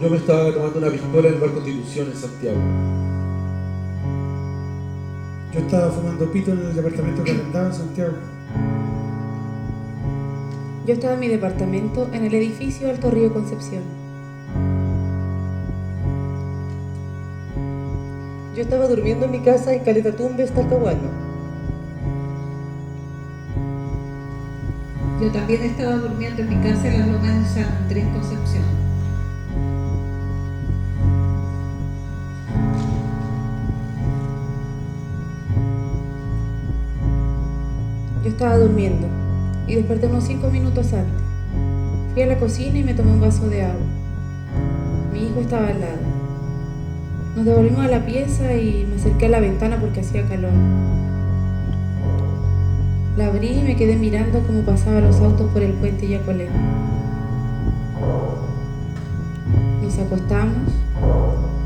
Yo me estaba tomando una piscola en el Bar Constitución en Santiago. Yo estaba fumando pito en el departamento que arrendaba en Santiago. Yo estaba en mi departamento en el edificio Alto Río Concepción. Yo estaba durmiendo en mi casa en Caleta Tumbes, Talcahuano. Yo también estaba durmiendo en mi casa en la Loma de San Andrés, Concepción. Yo estaba durmiendo y desperté unos 5 minutos antes. Fui a la cocina y me tomé un vaso de agua. Mi hijo estaba al lado. Nos devolvimos a la pieza y me acerqué a la ventana porque hacía calor. La abrí y me quedé mirando cómo pasaban los autos por el puente Yacolé. Nos acostamos,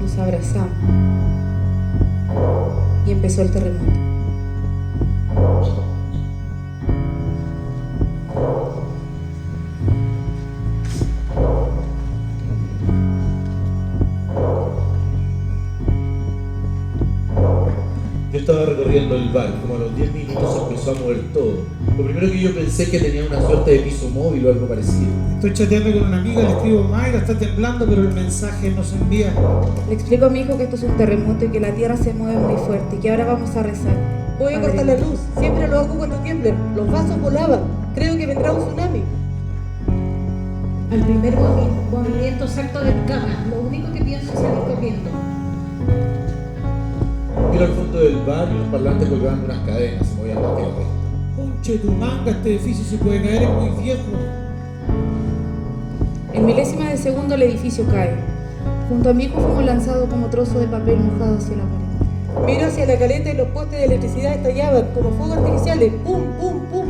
nos abrazamos y empezó el terremoto. Yo estaba recorriendo el bar, como a los 10 minutos se empezó a mover todo. Lo primero que yo pensé es que tenía una suerte de piso móvil o algo parecido. Estoy chateando con una amiga, le escribo: Mayra, está temblando, pero el mensaje no se envía. Le explico a mi hijo que esto es un terremoto y que la tierra se mueve muy fuerte y que ahora vamos a rezar. Voy a cortar la luz, siempre lo hago cuando tiemblen. Los vasos volaban, creo que vendrá un tsunami. Al primer movimiento salto de mi cama, lo único que pienso es salir corriendo. Miro al fondo del bar y los parlantes colgaban de unas cadenas, se movían las tierras. Conche tu manga, este edificio se puede caer, es muy viejo. En milésimas de segundo el edificio cae. Junto a mi hijo fuimos lanzados como trozo de papel mojado hacia la pared. Miro hacia la caleta y los postes de electricidad estallaban como fuegos artificiales. ¡Pum, pum, pum!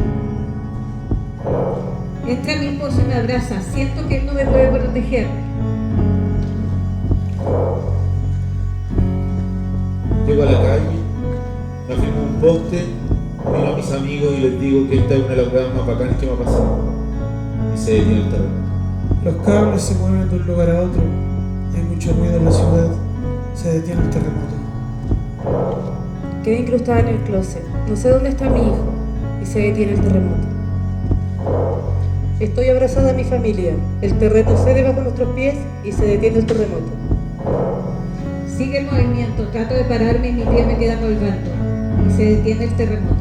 Entra mi esposo y me abraza. Siento que él no me puede proteger. Llego a la calle, me afirmo un poste, miro a mis amigos y les digo que esta es una de las cosas más bacanas que me ha pasado. Y se detiene el terremoto. Los cables se mueven de un lugar a otro. Hay mucho ruido en la ciudad. Se detiene el terremoto. Quedé incrustada en el closet. No sé dónde está mi hijo. Y se detiene el terremoto. Estoy abrazada a mi familia. El terreno cede bajo nuestros pies y se detiene el terremoto. Sigue el movimiento, trato de pararme y mi pie me queda colgando. Y se detiene el terremoto.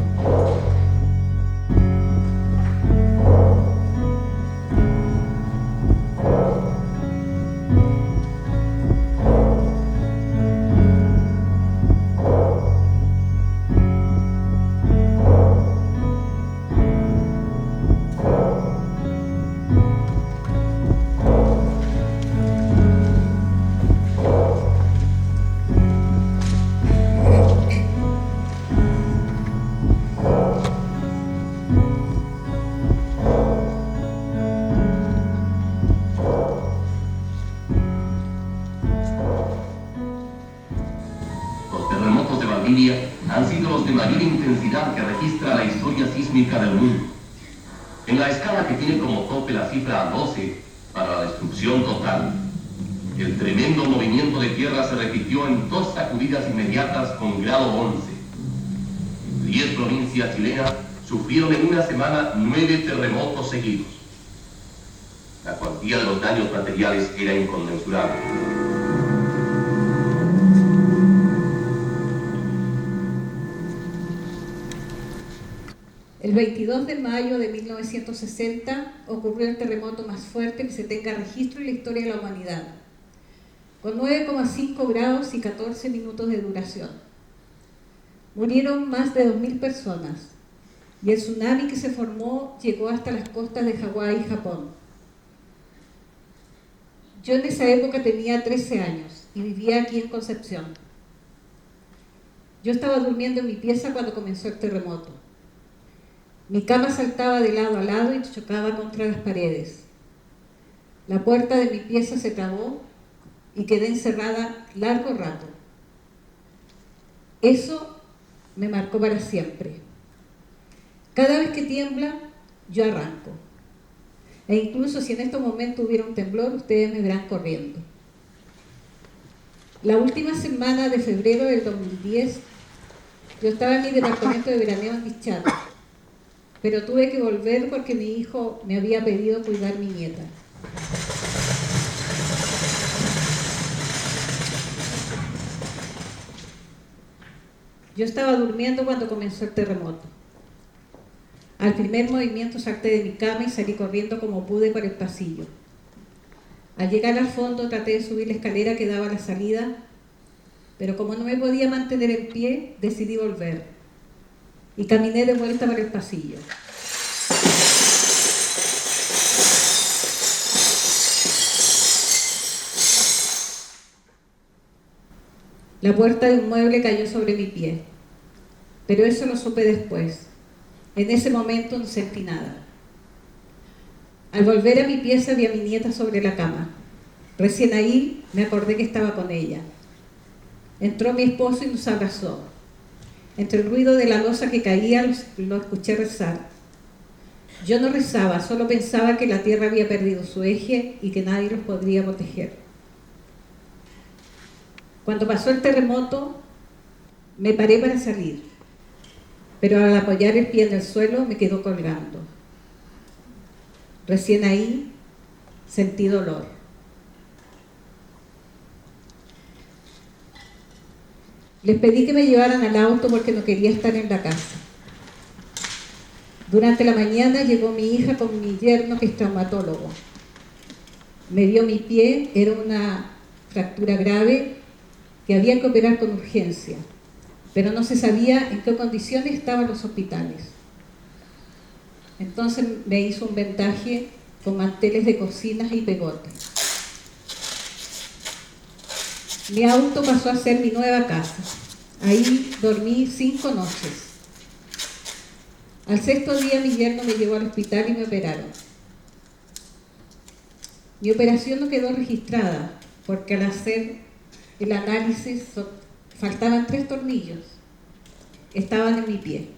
línea han sido los de mayor intensidad que registra la historia sísmica del mundo. En la escala que tiene como tope la cifra 12 para la destrucción total, el tremendo movimiento de tierra se repitió en 2 sacudidas inmediatas con grado 11. 10 provincias chilenas sufrieron en una semana 9 terremotos seguidos. La cuantía de los daños materiales era inconmensurable. El 22 de mayo de 1960 ocurrió el terremoto más fuerte que se tenga registro en la historia de la humanidad, con 9,5 grados y 14 minutos de duración. Murieron más de 2.000 personas y el tsunami que se formó llegó hasta las costas de Hawái y Japón. Yo en esa época tenía 13 años y vivía aquí en Concepción. Yo estaba durmiendo en mi pieza cuando comenzó el terremoto. Mi cama saltaba de lado a lado y chocaba contra las paredes. La puerta de mi pieza se trabó y quedé encerrada largo rato. Eso me marcó para siempre. Cada vez que tiembla, yo arranco. E incluso si en estos momentos hubiera un temblor, ustedes me verán corriendo. La última semana de febrero del 2010, yo estaba en mi departamento de veraneo en Dischado, pero tuve que volver porque mi hijo me había pedido cuidar a mi nieta. Yo estaba durmiendo cuando comenzó el terremoto. Al primer movimiento salté de mi cama y salí corriendo como pude por el pasillo. Al llegar al fondo traté de subir la escalera que daba a la salida, pero como no me podía mantener en pie, decidí volver y caminé de vuelta por el pasillo. La puerta de un mueble cayó sobre mi pie, pero eso lo supe después. En ese momento no sentí nada. Al volver a mi pieza vi a mi nieta sobre la cama. Recién ahí me acordé que estaba con ella. Entró mi esposo y nos abrazó. Entre el ruido de la loza que caía lo escuché rezar. Yo no rezaba, solo pensaba que la tierra había perdido su eje y que nadie los podría proteger. Cuando pasó el terremoto, me paré para salir, pero al apoyar el pie en el suelo me quedó colgando. Recién ahí sentí dolor. Les pedí que me llevaran al auto porque no quería estar en la casa. Durante la mañana llegó mi hija con mi yerno, que es traumatólogo. Me vio mi pie, era una fractura grave que había que operar con urgencia, pero no se sabía en qué condiciones estaban los hospitales. Entonces me hizo un vendaje con manteles de cocinas y pegote. Mi auto pasó a ser mi nueva casa. Ahí dormí 5 noches. Al 6º día mi yerno me llevó al hospital y me operaron. Mi operación no quedó registrada porque al hacer el análisis faltaban 3 tornillos. Estaban en mi pie.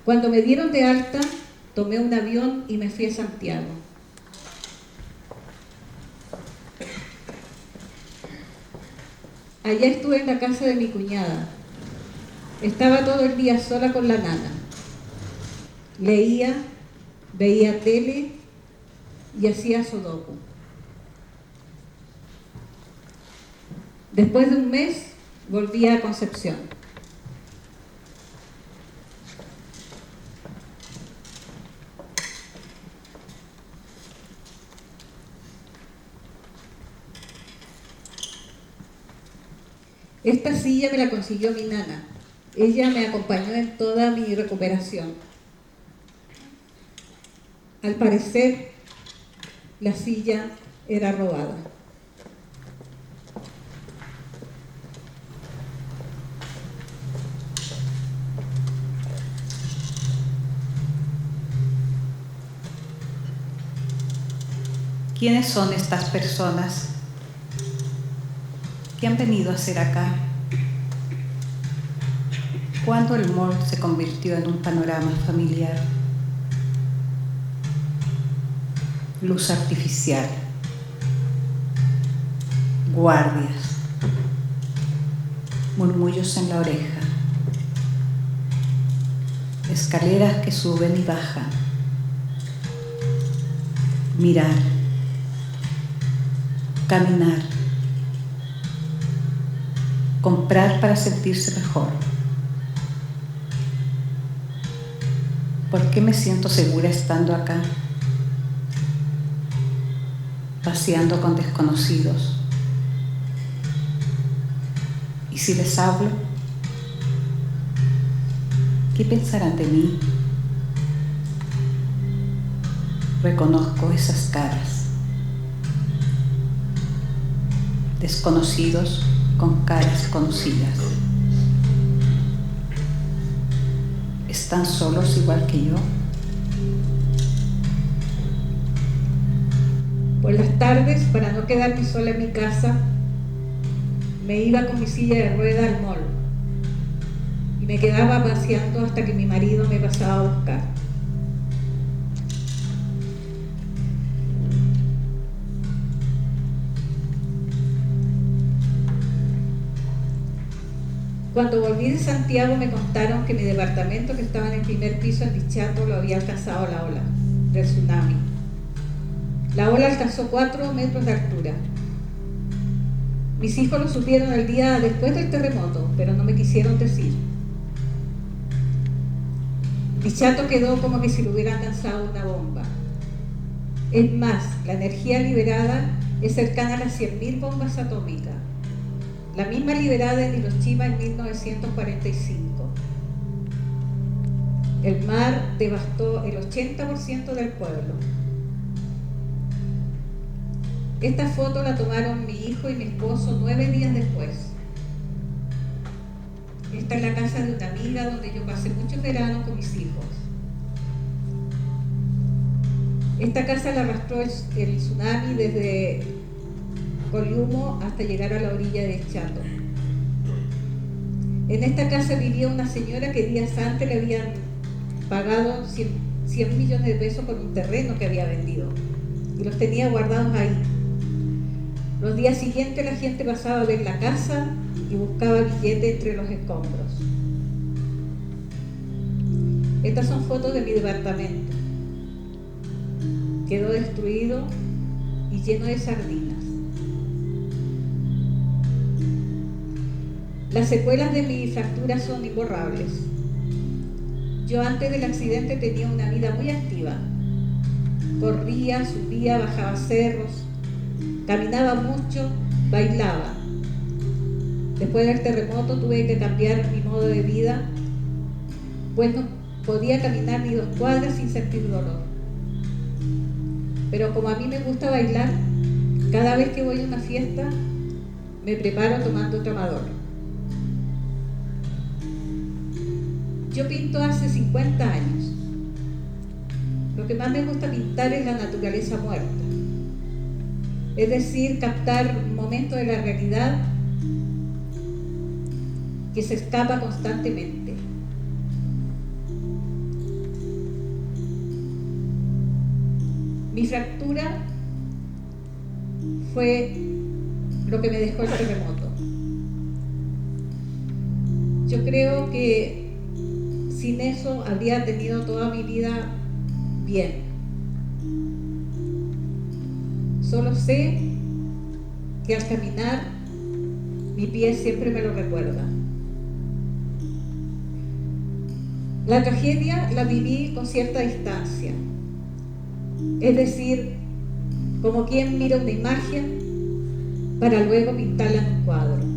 Cuando me dieron de alta, tomé un avión y me fui a Santiago. Allá estuve en la casa de mi cuñada. Estaba todo el día sola con la nana. Leía, veía tele y hacía sudoku. Después de un mes, volví a Concepción. Esta silla me la consiguió mi nana. Ella me acompañó en toda mi recuperación. Al parecer, la silla era robada. ¿Quiénes son estas personas? ¿Qué han venido a hacer acá? ¿Cuándo el mall se convirtió en un panorama familiar? Luz artificial, guardias, murmullos en la oreja, escaleras que suben y bajan, mirar, caminar, comprar para sentirse mejor. ¿Por qué me siento segura estando acá? Paseando con desconocidos. ¿Y si les hablo? ¿Qué pensarán de mí? Reconozco esas caras. Desconocidos con caras conocidas. ¿Están solos igual que yo? Por las tardes, para no quedarme sola en mi casa, me iba con mi silla de rueda al mall y me quedaba paseando hasta que mi marido me pasaba a buscar. Cuando volví de Santiago me contaron que mi departamento, que estaba en el primer piso en Dichato, lo había alcanzado la ola del tsunami. La ola alcanzó 4 metros de altura. Mis hijos lo supieron el día después del terremoto, pero no me quisieron decir. Dichato quedó como que si lo hubieran lanzado una bomba. Es más, la energía liberada es cercana a las 100.000 bombas atómicas. La misma liberada en Hiroshima en 1945. El mar devastó el 80% del pueblo. Esta foto la tomaron mi hijo y mi esposo 9 días después. Esta es la casa de una amiga donde yo pasé muchos veranos con mis hijos. Esta casa la arrastró el tsunami desde Coliumo hasta llegar a la orilla de Chato. En esta casa vivía una señora que días antes le habían pagado 100 millones de pesos por un terreno que había vendido y los tenía guardados ahí. Los días siguientes la gente pasaba a ver la casa y buscaba billetes entre los escombros. Estas son fotos de mi departamento. Quedó destruido y lleno de sardinas. Las secuelas de mi fractura son imborrables. Yo antes del accidente tenía una vida muy activa. Corría, subía, bajaba cerros, caminaba mucho, bailaba. Después del terremoto tuve que cambiar mi modo de vida, pues no podía caminar ni 2 cuadras sin sentir dolor. Pero como a mí me gusta bailar, cada vez que voy a una fiesta me preparo tomando tramadol. Yo pinto hace 50 años. Lo que más me gusta pintar es la naturaleza muerta. Es decir, captar momentos de la realidad que se escapa constantemente. Mi fractura fue lo que me dejó el terremoto. Yo creo que sin eso habría tenido toda mi vida bien. Solo sé que al caminar mi pie siempre me lo recuerda. La tragedia la viví con cierta distancia. Es decir, como quien mira una imagen para luego pintarla en un cuadro.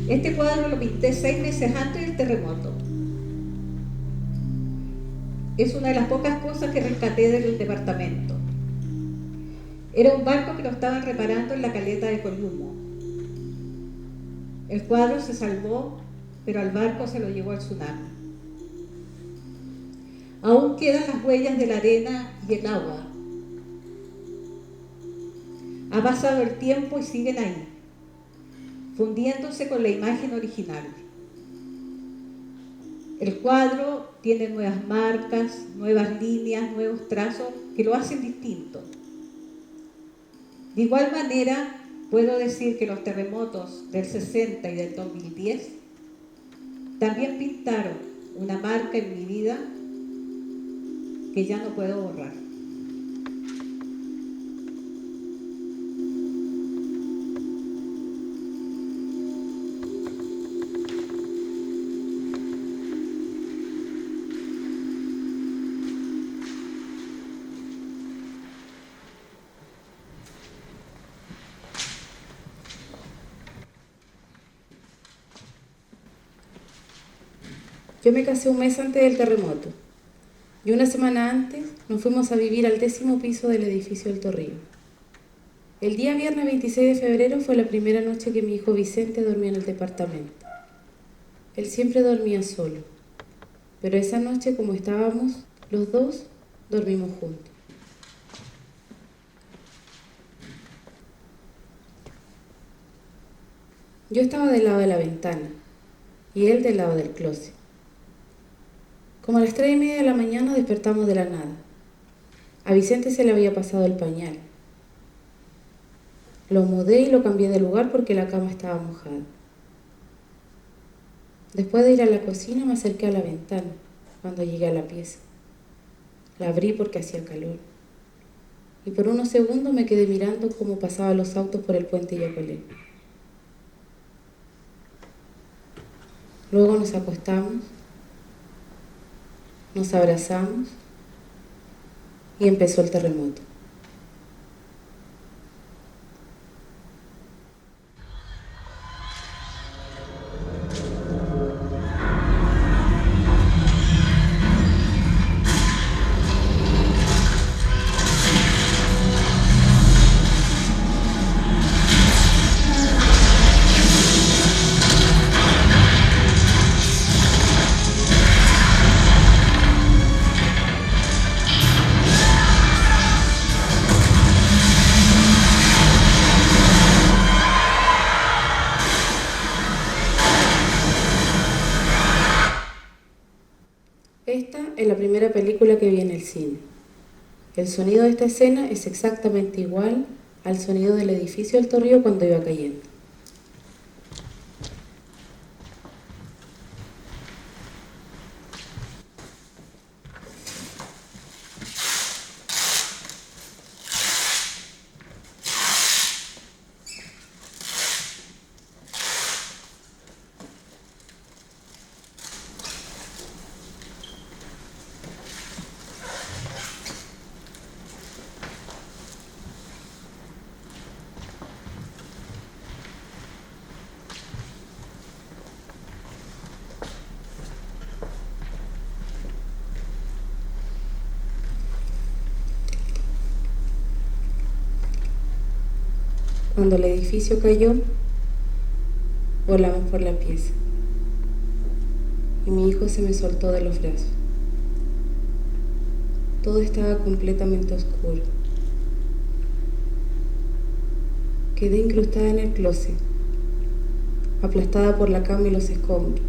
Este cuadro lo pinté 6 meses antes del terremoto. Es una de las pocas cosas que rescaté del departamento. Era un barco que lo estaban reparando en la caleta de Coliumo. El cuadro se salvó, pero al barco se lo llevó el tsunami. Aún quedan las huellas de la arena y el agua. Ha pasado el tiempo y siguen ahí, fundiéndose con la imagen original. El cuadro tiene nuevas marcas, nuevas líneas, nuevos trazos que lo hacen distinto. De igual manera, puedo decir que los terremotos del 60 y del 2010 también pintaron una marca en mi vida que ya no puedo borrar. Yo me casé un mes antes del terremoto y una semana antes nos fuimos a vivir al 10º piso del edificio Alto Río. El día viernes 26 de febrero fue la primera noche que mi hijo Vicente dormía en el departamento. Él siempre dormía solo, pero esa noche, como estábamos los dos, dormimos juntos. Yo estaba del lado de la ventana y él del lado del closet. Como a las 3:30 de la mañana despertamos de la nada. A Vicente se le había pasado el pañal. Lo mudé y lo cambié de lugar porque la cama estaba mojada. Después de ir a la cocina me acerqué a la ventana cuando llegué a la pieza. La abrí porque hacía calor. Y por unos segundos me quedé mirando cómo pasaban los autos por el puente Yapolé. Luego nos acostamos, nos abrazamos y empezó el terremoto. Esta es la primera película que vi en el cine. El sonido de esta escena es exactamente igual al sonido del edificio Alto Río cuando iba cayendo. Cuando el edificio cayó, volamos por la pieza y mi hijo se me soltó de los brazos. Todo estaba completamente oscuro. Quedé incrustada en el closet, aplastada por la cama y los escombros.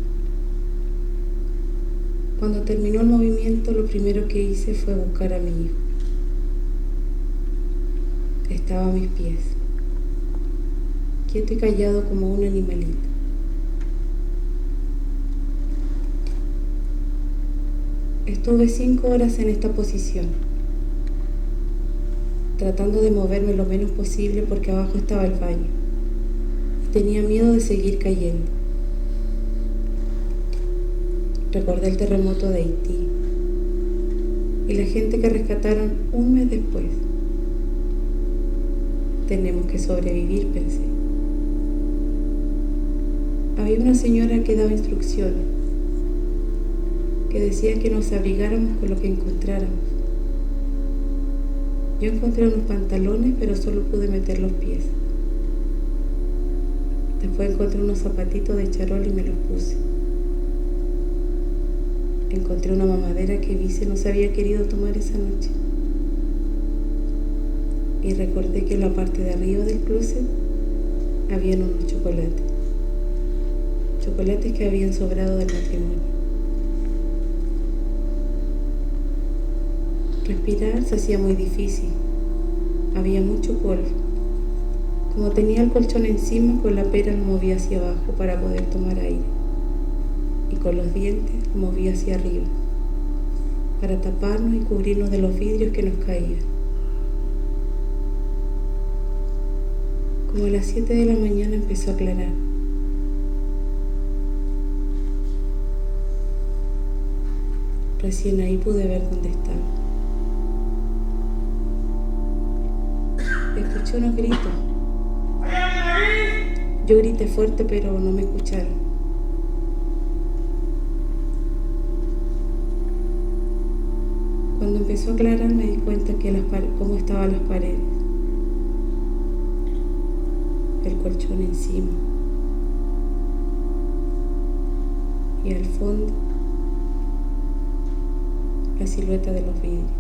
Cuando terminó el movimiento, lo primero que hice fue buscar a mi hijo. Estaba a mis pies, quieto y callado como un animalito. Estuve 5 horas en esta posición, tratando de moverme lo menos posible porque abajo estaba el baño y tenía miedo de seguir cayendo. Recordé el terremoto de Haití y la gente que rescataron un mes después. Tenemos que sobrevivir, pensé. Había una señora que daba instrucciones, que decía que nos abrigáramos con lo que encontráramos. Yo encontré unos pantalones, pero solo pude meter los pies. Después encontré unos zapatitos de charol y me los puse. Encontré una mamadera que Vice no se había querido tomar esa noche. y recordé que en la parte de arriba del closet habían unos chocolates. Chocolates que habían sobrado del matrimonio. Respirar se hacía muy difícil. Había mucho polvo. Como tenía el colchón encima, con la pera lo movía hacia abajo para poder tomar aire. Y con los dientes lo movía hacia arriba, para taparnos y cubrirnos de los vidrios que nos caían. Como a las 7 de la mañana empezó a aclarar. Recién ahí pude ver dónde estaba. Escuché unos gritos. Yo grité fuerte, pero no me escucharon. Cuando empezó a aclarar me di cuenta que cómo estaban las paredes. El colchón encima. Y al fondo, la silueta de los vidrios.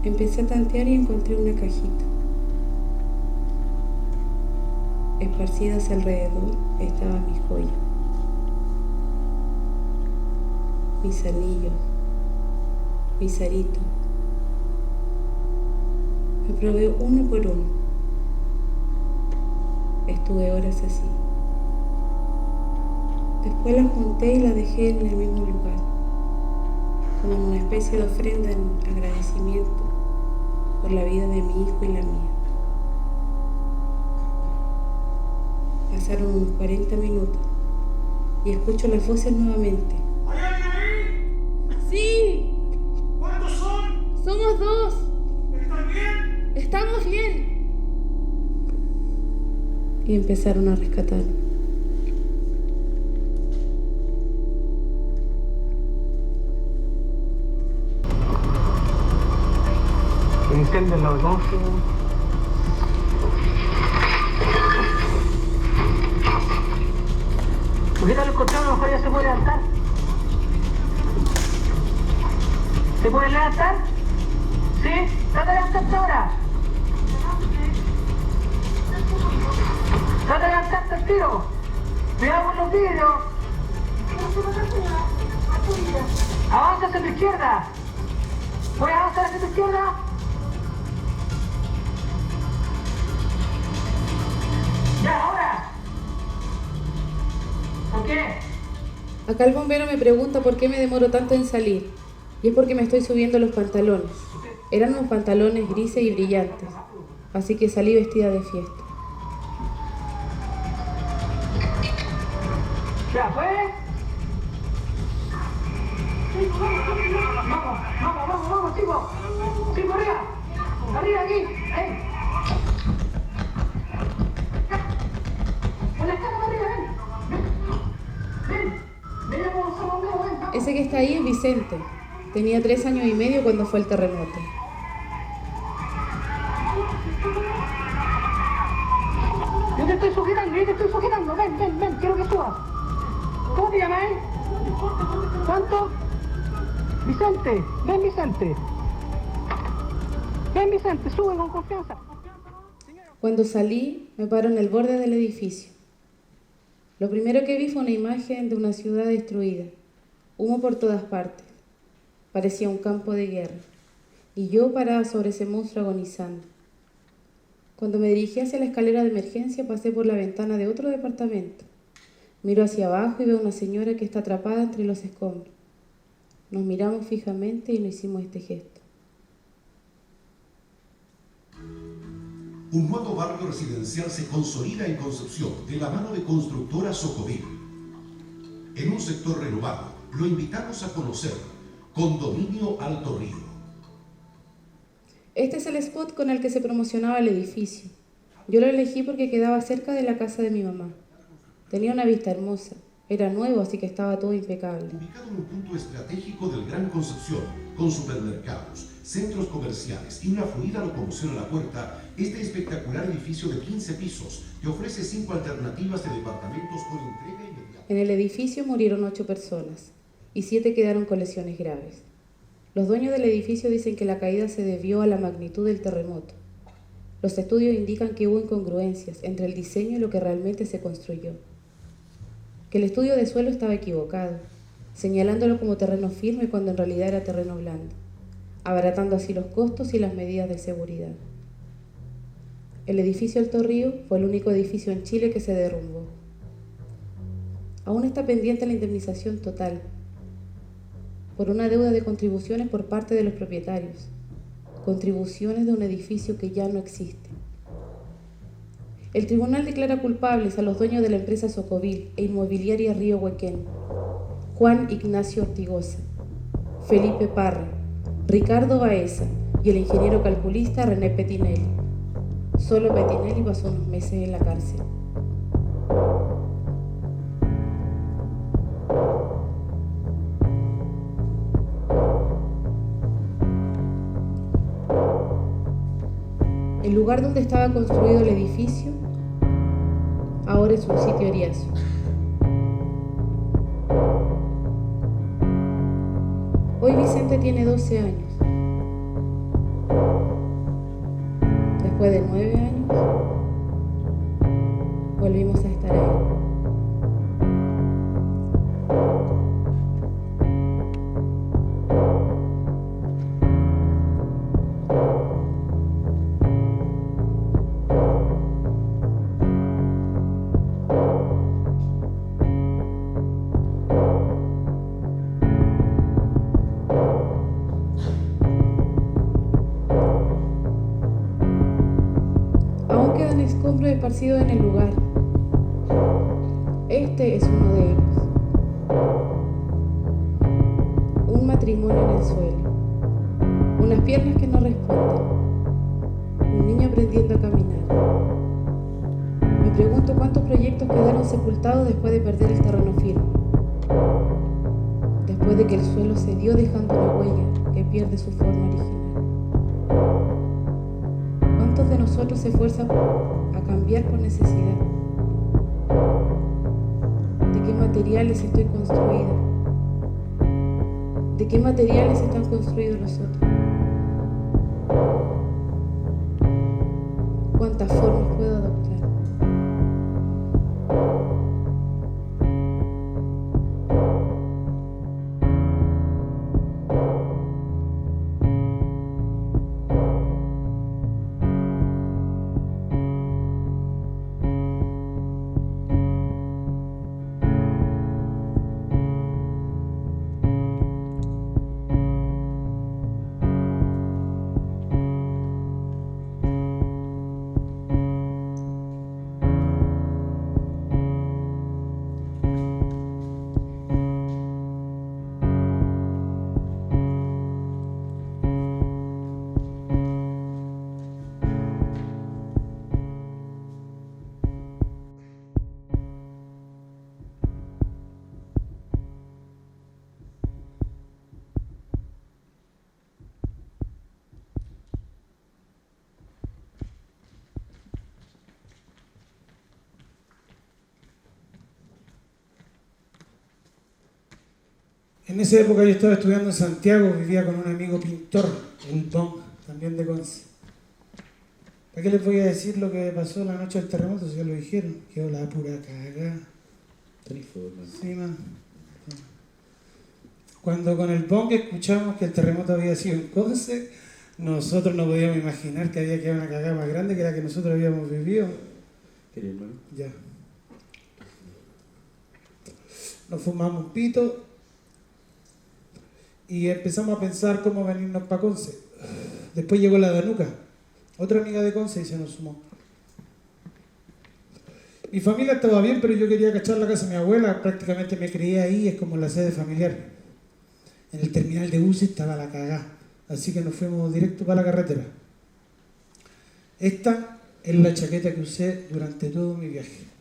Empecé a tantear y encontré una cajita. Esparcidas alrededor estaban mis joyas, mis anillos, mis aritos. Me probé uno por uno. Estuve horas así. Después la junté y la dejé en el mismo lugar, como en una especie de ofrenda en agradecimiento por la vida de mi hijo y la mía. Pasaron unos 40 minutos y escucho las voces nuevamente. ¿Hay alguien ahí? ¡Sí! ¿Cuántos son? ¡Somos 2! ¿Están bien? ¡Estamos bien! Y empezaron a rescatar. Encienden los luces. ¿Por qué no lo encontraron? A lo mejor ya se puede levantar. ¿Se puede levantar? ¿Sí? Trata de levantarte ahora. Trata de levantarte al tiro. Cuidado con los vidrios. Avanza hacia tu izquierda. ¿Puedes avanzar hacia tu izquierda? ¡Ya, ahora! ¿Por qué? Acá el bombero me pregunta por qué me demoro tanto en salir. Y es porque me estoy subiendo los pantalones. Eran unos pantalones grises y brillantes. Así que salí vestida de fiesta. ¿Ya fue? Vamos, chicos. Chicos, arriba. Arriba, aquí. ¡Ey! Ese que está ahí es Vicente. Tenía 3 años y medio cuando fue el terremoto. Yo te estoy sujetando. Ven, quiero que subas. ¿Cómo te llamas, ¿Cuánto? Vicente, ven Vicente, sube con confianza. Cuando salí, me paro en el borde del edificio. Lo primero que vi fue una imagen de una ciudad destruida, humo por todas partes. Parecía un campo de guerra, y yo parada sobre ese monstruo agonizando. Cuando me dirigí hacia la escalera de emergencia, pasé por la ventana de otro departamento. Miro hacia abajo y veo a una señora que está atrapada entre los escombros. Nos miramos fijamente y nos hicimos este gesto. Un nuevo barrio residencial se consolida en Concepción de la mano de Constructora Socovil. En un sector renovado, lo invitamos a conocer Condominio Alto Río. Este es el spot con el que se promocionaba el edificio. Yo lo elegí porque quedaba cerca de la casa de mi mamá. Tenía una vista hermosa. Era nuevo, así que estaba todo impecable. Ubicado en un punto estratégico del Gran Concepción, con supermercados, centros comerciales y una fluida locomoción a la puerta, este espectacular edificio de 15 pisos te ofrece 5 alternativas de departamentos con entrega inmediata. En el edificio murieron 8 personas y 7 quedaron con lesiones graves. Los dueños del edificio dicen que la caída se debió a la magnitud del terremoto. Los estudios indican que hubo incongruencias entre el diseño y lo que realmente se construyó. Que el estudio de suelo estaba equivocado, señalándolo como terreno firme cuando en realidad era terreno blando, abaratando así los costos y las medidas de seguridad. El edificio Alto Río fue el único edificio en Chile que se derrumbó. Aún está pendiente la indemnización total por una deuda de contribuciones por parte de los propietarios, contribuciones de un edificio que ya no existe. El tribunal declara culpables a los dueños de la empresa Socovil e Inmobiliaria Río Huequén, Juan Ignacio Ortigosa, Felipe Parra, Ricardo Baeza y el ingeniero calculista René Petinelli. Solo Petinelli pasó unos meses en la cárcel. El lugar donde estaba construido el edificio ahora es un sitio eriazo. Hoy Vicente tiene 12 años. Después de 9 años, volvimos a estar ahí. Esparcidos en el lugar. Este es uno de ellos. Un matrimonio en el suelo. Unas piernas que no responden. Un niño aprendiendo a caminar. Me pregunto cuántos proyectos quedaron sepultados después de perder el terreno firme. Después de que el suelo cedió dejando una huella que pierde su forma original. ¿Cuántos de nosotros se esfuerzan a cambiar por necesidad? ¿De qué materiales estoy construida? ¿De qué materiales están construidos los otros? ¿Cuántas formas puedo adoptar? En esa época yo estaba estudiando en Santiago, vivía con un amigo pintor, el Don, también de Conce. ¿Para qué les voy a decir lo que pasó la noche del terremoto? Si ya lo dijeron, quedó la pura cagada. Sí, man. Cuando con el Bong escuchamos que el terremoto había sido en Conce, nosotros no podíamos imaginar que había quedado una cagada más grande que la que nosotros habíamos vivido. ¿Querés, hermano? Ya. Nos fumamos un pito y empezamos a pensar cómo venirnos para Conce. Después llegó la Danuca, otra amiga de Conce, y se nos sumó. Mi familia estaba bien, pero yo quería cachar la casa de mi abuela, prácticamente me crié ahí, es como la sede familiar. En el terminal de buses estaba la cagá, así que nos fuimos directo para la carretera. Esta es la chaqueta que usé durante todo mi viaje.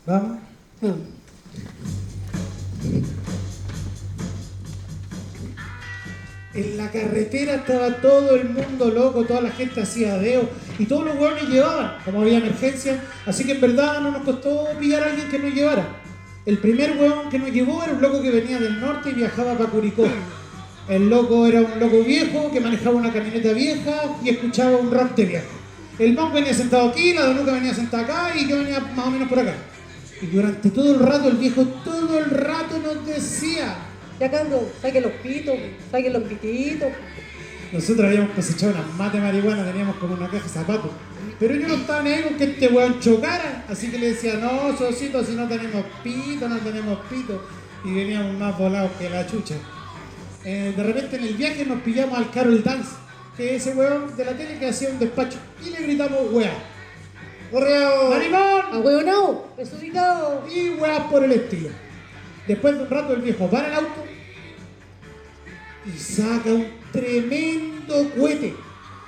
¿Vamos? En la carretera estaba todo el mundo loco, toda la gente hacía adeo y todos los hueones llevaban, como había emergencia, así que en verdad no nos costó pillar a alguien que nos llevara. El primer hueón que nos llevó era un loco que venía del norte y viajaba para Curicó. El loco era un loco viejo que manejaba una camioneta vieja y escuchaba un rock de viejo. El monk venía sentado aquí, la Danuca venía sentada acá y yo venía más o menos por acá. Y durante todo el rato el viejo todo el rato nos decía: Ya cabros, saquen los pitos, saquen los pititos. nosotros habíamos cosechado unas matas de marihuana, teníamos como una caja de zapatos. Pero yo no estaba ni ahí con que este weón chocara, así que le decía: no, socito, si no tenemos pito, no tenemos pito. Y veníamos más volados que la chucha. De repente en el viaje nos pillamos al Carol Dance, que es ese weón de la tele que hacía un despacho, y le gritamos: wea, ¡correo! ¡Maricón! ¡Ahueonao! ¡Desubicado! Y weas por el estilo. Después de un rato el viejo para el auto y saca un tremendo cohete,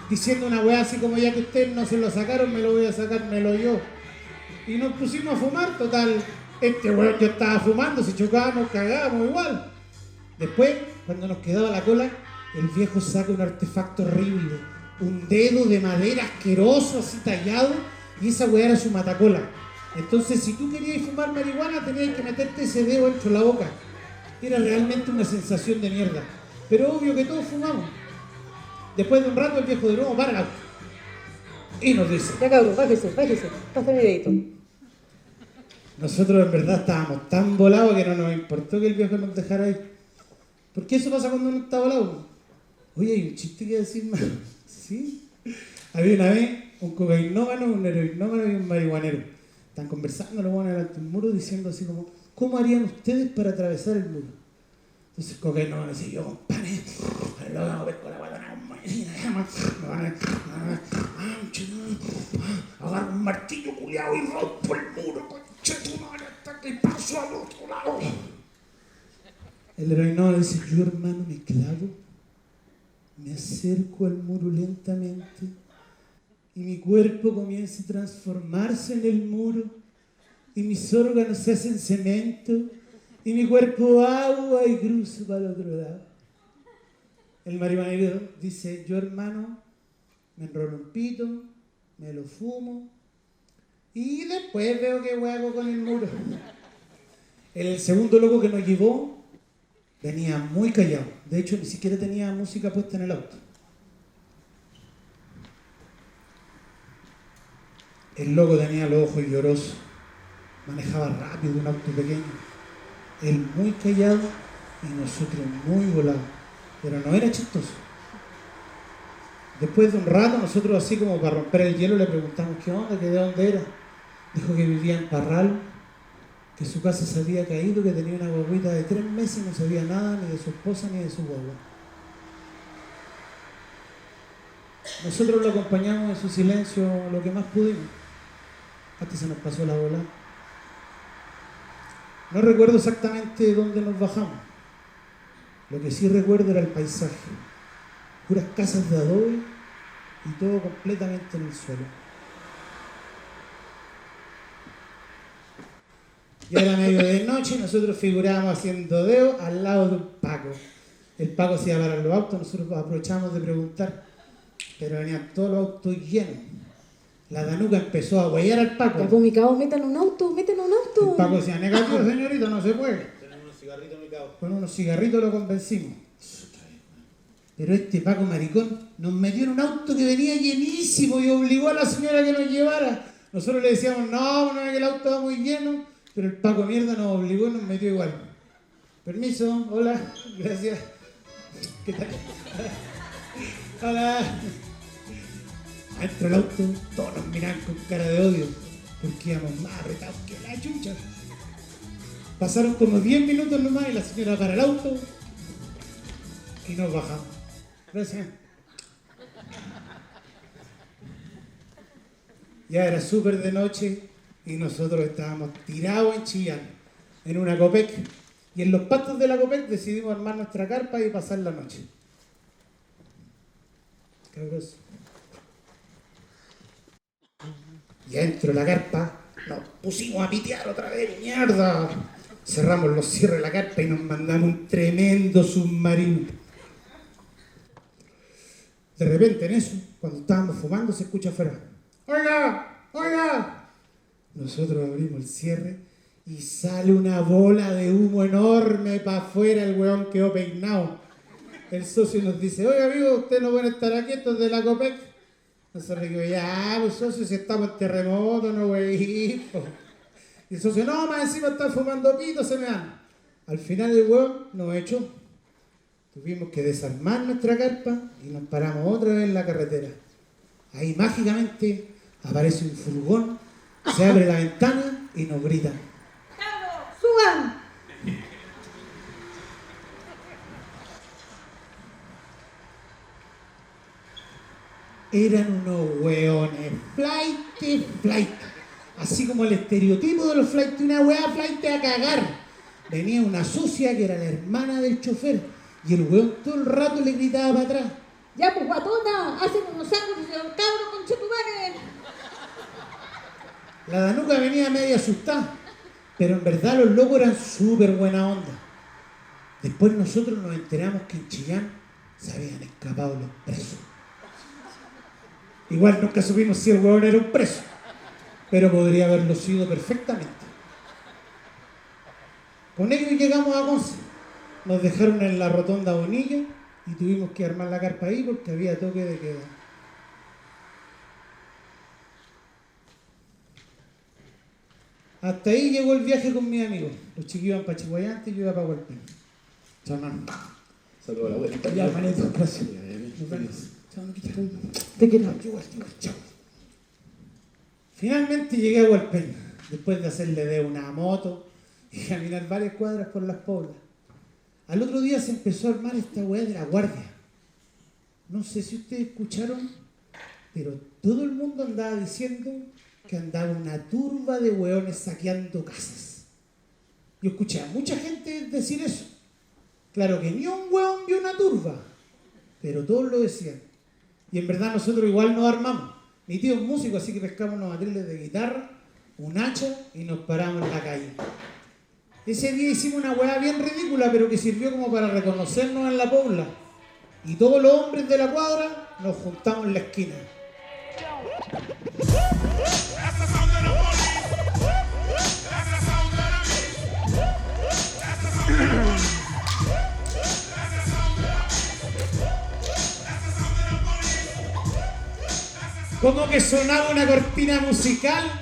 diciendo una wea así como: ya que ustedes no se lo sacaron, me lo voy a sacármelo yo. Y nos pusimos a fumar, total, este weón yo estaba fumando, si chocábamos, cagábamos igual. Después, cuando nos quedaba la cola, el viejo saca un artefacto horrible, un dedo de madera asqueroso así tallado, y esa weá era su matacola. Entonces, si tú querías fumar marihuana, tenías que meterte ese dedo dentro de la boca. Era realmente una sensación de mierda. Pero obvio que todos fumamos. Después de un rato, el viejo de nuevo para el auto y nos dice: Ya cabros, bájese, pásame el dedito. Nosotros en verdad estábamos tan volados que no nos importó que el viejo nos dejara ahí. Porque eso pasa cuando uno está volado. Oye, hay un chiste que decir más. ¿Sí? Había una vez un cocainómano, un heroinómano y un marihuanero. Están conversando los buenos delante del muro diciendo así como: ¿cómo harían ustedes para atravesar el muro? Entonces el cocainómano decía: yo, compadre, lo vamos a ver con la guatona, agarro un martillo culiado y rompo el muro, conchetumare, hasta que paso al otro lado. El heroinómano dice: yo, hermano, me clavo, me acerco al muro lentamente y mi cuerpo comienza a transformarse en el muro y mis órganos se hacen cemento y mi cuerpo agua y cruzo para el otro lado. El marihuanero dice: yo, hermano, me enrolo un pito, me lo fumo y después veo que huevo con el muro. El segundo loco que nos llevó venía muy callado. De hecho, ni siquiera tenía música puesta en el auto. El loco tenía los ojos llorosos. Manejaba rápido un auto pequeño. Él muy callado y nosotros muy volados. Pero no era chistoso. Después de un rato, nosotros así como para romper el hielo le preguntamos: ¿qué onda? ¿De dónde era? Dijo que vivía en Parral, que su casa se había caído, que tenía una guaguita de 3 meses y no sabía nada ni de su esposa ni de su guagua. Nosotros lo acompañamos en su silencio lo que más pudimos. Hasta se nos pasó la bola. No recuerdo exactamente dónde nos bajamos. Lo que sí recuerdo era el paisaje. Puras casas de adobe y todo completamente en el suelo. Ya era medio de noche y nosotros figurábamos haciendo dedo al lado de un Paco. El Paco se iba a parar los autos, nosotros aprovechamos de preguntar, pero venían todos los autos llenos. La Danuca empezó a huellar al Paco. Ya, pues, mi cabo, metan un auto. El Paco decía: negativo, señorita, no se puede. Tenemos unos cigarritos, mi cabo. Con unos cigarritos lo convencimos. Pero este Paco maricón nos metió en un auto que venía llenísimo y obligó a la señora que nos llevara. Nosotros le decíamos: no, que el auto va muy lleno. Pero el Paco mierda nos obligó y nos metió igual. Permiso, hola, gracias. ¿Qué tal? Hola. Adentro del auto, todos nos miraban con cara de odio, porque íbamos más apretados que la chucha. Pasaron como 10 minutos nomás y la señora para el auto y nos bajamos. Gracias. Ya era súper de noche y nosotros estábamos tirados en Chillán, en una Copec. Y en los pastos de la Copec decidimos armar nuestra carpa y pasar la noche. Cabros. Y adentro de la carpa nos pusimos a pitear otra vez, mierda. Cerramos los cierres de la carpa y nos mandamos un tremendo submarino. De repente en eso, cuando estábamos fumando, se escucha afuera: ¡Oiga! ¡Oiga! Nosotros abrimos el cierre y sale una bola de humo enorme para afuera. El weón quedó peinado. El socio nos dice: oiga, amigo, ustedes no pueden estar aquí, estos de la Copec. Nosotros dijimos: ya, pues socio, si estamos en terremoto, no wey. Y el socio: no, más encima están fumando pito, se me dan. Al final el weón nos echó. Tuvimos que desarmar nuestra carpa y nos paramos otra vez en la carretera. Ahí mágicamente aparece un furgón, se abre la ventana y nos gritan: ¡suban! Eran unos hueones flight, así como el estereotipo de los flight, una hueá flight a cagar. Venía una socia que era la hermana del chofer y el hueón todo el rato le gritaba para atrás: Ya, pues, guatona, hacen unos sándwiches de cabros con chetumare. La Danuca venía medio asustada, pero en verdad los locos eran súper buena onda. Después nosotros nos enteramos que en Chillán se habían escapado los presos. Igual nunca supimos si el huevón era un preso, pero podría haberlo sido perfectamente. Con ellos llegamos a Conce. Nos dejaron en la rotonda Bonilla y tuvimos que armar la carpa ahí porque había toque de queda. Hasta ahí llegó el viaje con mis amigos. Los chiquillos iban para Chihuayante y yo iba para Hualpén. Chao, hermano. Saludos a la abuela. Ya, hermanito, gracias. Nos vemos. Chao, Niquita. Te quiero. Igual, chao. Finalmente llegué a Hualpén, después de hacerle de una moto y caminar varias cuadras por las poblas. Al otro día se empezó a armar esta weá de la guardia. No sé si ustedes escucharon, pero todo el mundo andaba diciendo que andaba una turba de hueones saqueando casas. Yo escuché a mucha gente decir eso. Claro que ni un hueón vio una turba, pero todos lo decían. Y en verdad nosotros igual nos armamos. Mi tío es músico, así que pescamos unos atriles de guitarra, un hacha y nos paramos en la calle. Ese día hicimos una hueá bien ridícula, pero que sirvió como para reconocernos en la pobla. Y todos los hombres de la cuadra nos juntamos en la esquina. Como que sonaba una cortina musical.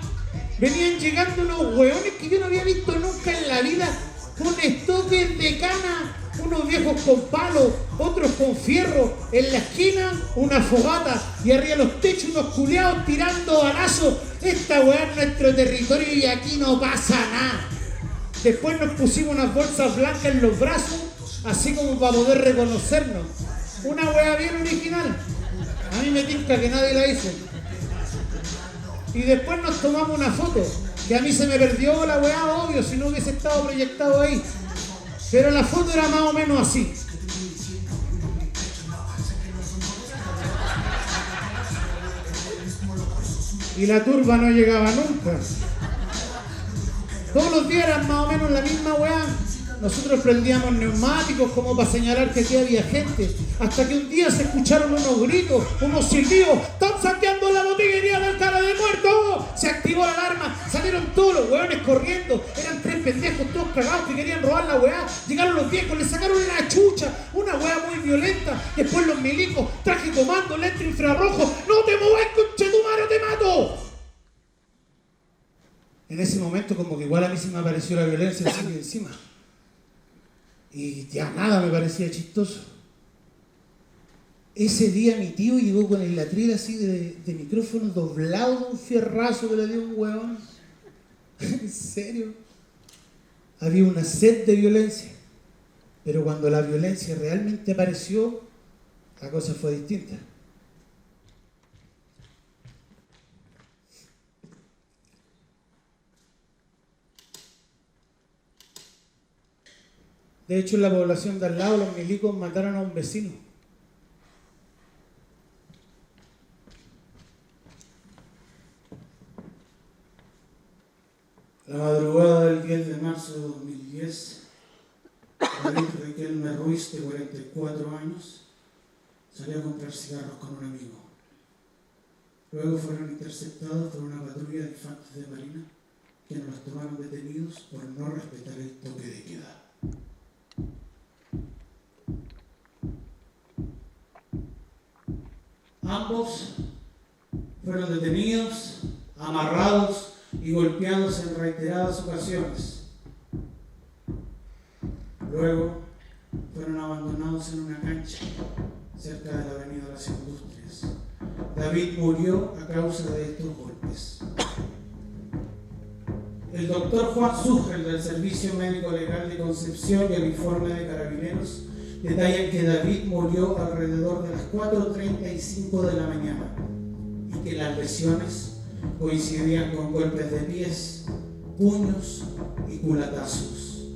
Venían llegando unos hueones que yo no había visto nunca en la vida, con estoques de cana, unos viejos con palos, otros con fierro, en la esquina una fogata y arriba de los techos unos culeados tirando balazos. Esta hueá es nuestro territorio y aquí no pasa nada. Después nos pusimos unas bolsas blancas en los brazos, así como para poder reconocernos. Una hueá bien original. A mí me tinca que nadie la hizo. Y después nos tomamos una foto, que a mí se me perdió la weá, obvio, si no hubiese estado proyectado ahí. Pero la foto era más o menos así. Y la turba no llegaba nunca. Todos los días eran más o menos la misma weá. Nosotros prendíamos neumáticos como para señalar que aquí había gente. Hasta que un día se escucharon unos gritos, unos silbidos. ¡Están saqueando la botillería del cara de muerto! Se activó la alarma, salieron todos los hueones corriendo. Eran 3 pendejos todos cagados que querían robar la weá. Llegaron los viejos, le sacaron la chucha. Una weá muy violenta. Después los milicos, traje comando, lente infrarrojo. ¡No te muevas, conchetumare, te mato! En ese momento como que igual a mí se me apareció la violencia así de encima. Y ya nada me parecía chistoso. Ese día mi tío llegó con el atril así de micrófono doblado de un fierrazo que le dio un huevón. ¿En serio? Había una sed de violencia. Pero cuando la violencia realmente apareció, la cosa fue distinta. De hecho, en la población de al lado, los milicos mataron a un vecino. La madrugada del 10 de marzo de 2010, David Riquelme Ruiz, de 44 años, Salió a comprar cigarros con un amigo. Luego fueron interceptados por una patrulla de infantes de marina, quienes los tomaron detenidos por no respetar el toque de queda. Ambos fueron detenidos, amarrados y golpeados en reiteradas ocasiones. Luego fueron abandonados en una cancha cerca de la Avenida de las Industrias. David murió a causa de estos golpes. El doctor Juan Zúgel del Servicio Médico Legal de Concepción y el informe de Carabineros detallan que David murió alrededor de las 4:35 de la mañana y que las lesiones coincidían con golpes de pies, puños y culatazos.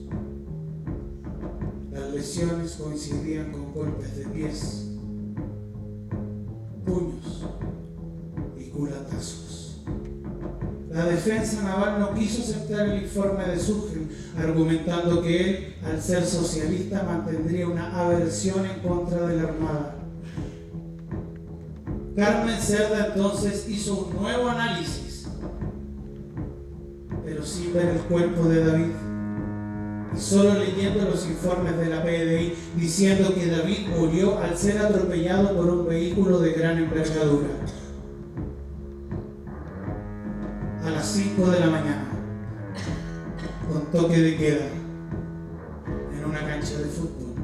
Las lesiones coincidían con golpes de pies, puños y culatazos. La defensa naval no quiso aceptar el informe de Zúgel, argumentando que él, al ser socialista, mantendría una aversión en contra de la Armada. Carmen Cerda entonces hizo un nuevo análisis, pero sin ver el cuerpo de David, y solo leyendo los informes de la PDI diciendo que David murió al ser atropellado por un vehículo de gran envergadura. A las 5 de la mañana, con toque de queda, en una cancha de fútbol.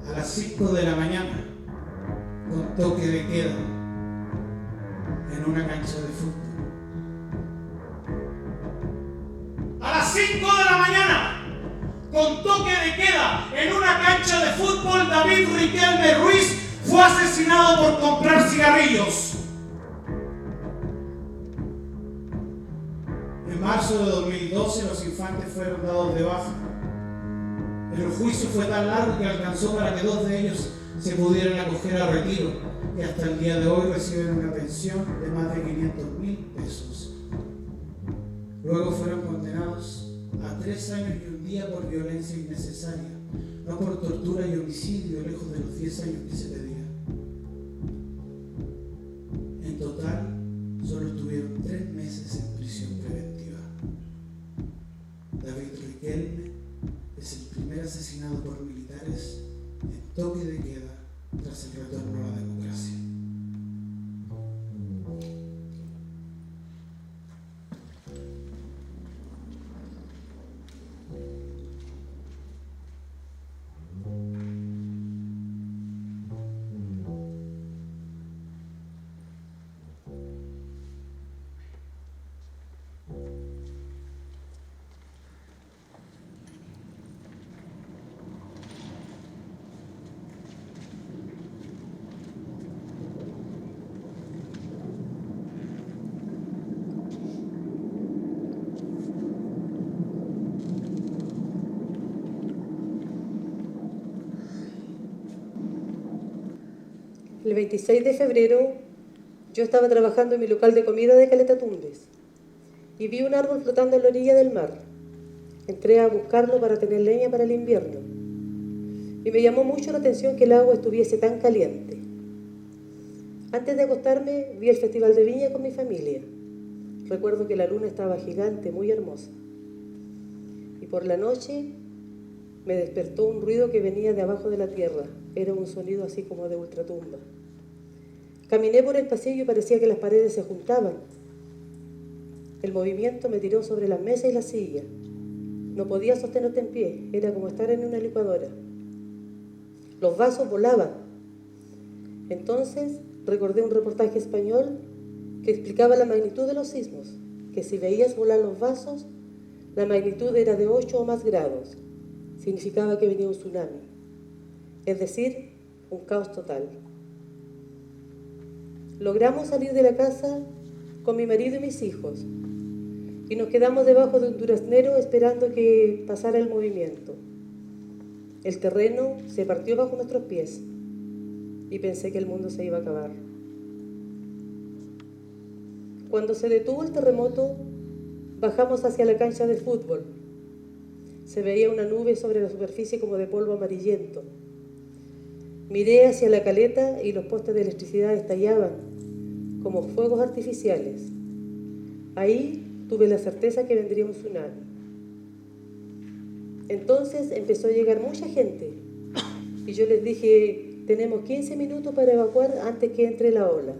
A las 5 de la mañana, con toque de queda, en una cancha de fútbol. A las 5 de la mañana, con toque de queda, en una cancha de fútbol, David Riquelme Ruiz fue asesinado por comprar cigarrillos. En marzo de 2012 los infantes fueron dados de baja. El juicio fue tan largo que alcanzó para que 2 de ellos se pudieran acoger a retiro y hasta el día de hoy reciben una pensión de más de 500.000 pesos. Luego fueron condenados a 3 años y 1 día por violencia innecesaria, no por tortura y homicidio, lejos de los 10 años que se pedía. En total, solo estuvieron 3 meses en prisión preventiva. David Riquelme es el primer asesinado por militares en toque de queda tras el retorno a la democracia. El 26 de febrero yo estaba trabajando en mi local de comida de Caleta Tumbes y vi un árbol flotando en la orilla del mar. Entré a buscarlo para tener leña para el invierno y me llamó mucho la atención que el agua estuviese tan caliente. Antes de acostarme vi el Festival de Viña con mi familia. Recuerdo que la luna estaba gigante, muy hermosa. Y por la noche me despertó un ruido que venía de abajo de la tierra. Era un sonido así como de ultratumba. Caminé por el pasillo y parecía que las paredes se juntaban. El movimiento me tiró sobre la mesa y la silla. No podía sostenerte en pie, era como estar en una licuadora. Los vasos volaban. Entonces recordé un reportaje español que explicaba la magnitud de los sismos, que si veías volar los vasos, la magnitud era de 8 o más grados. Significaba que venía un tsunami, es decir, un caos total. Logramos salir de la casa con mi marido y mis hijos y nos quedamos debajo de un duraznero esperando que pasara el movimiento. El terreno se partió bajo nuestros pies y pensé que el mundo se iba a acabar. Cuando se detuvo el terremoto, bajamos hacia la cancha de fútbol. Se veía una nube sobre la superficie como de polvo amarillento. Miré hacia la caleta y los postes de electricidad estallaban como fuegos artificiales. Ahí tuve la certeza que vendría un tsunami. Entonces empezó a llegar mucha gente y yo les dije, tenemos 15 minutos para evacuar antes que entre la ola.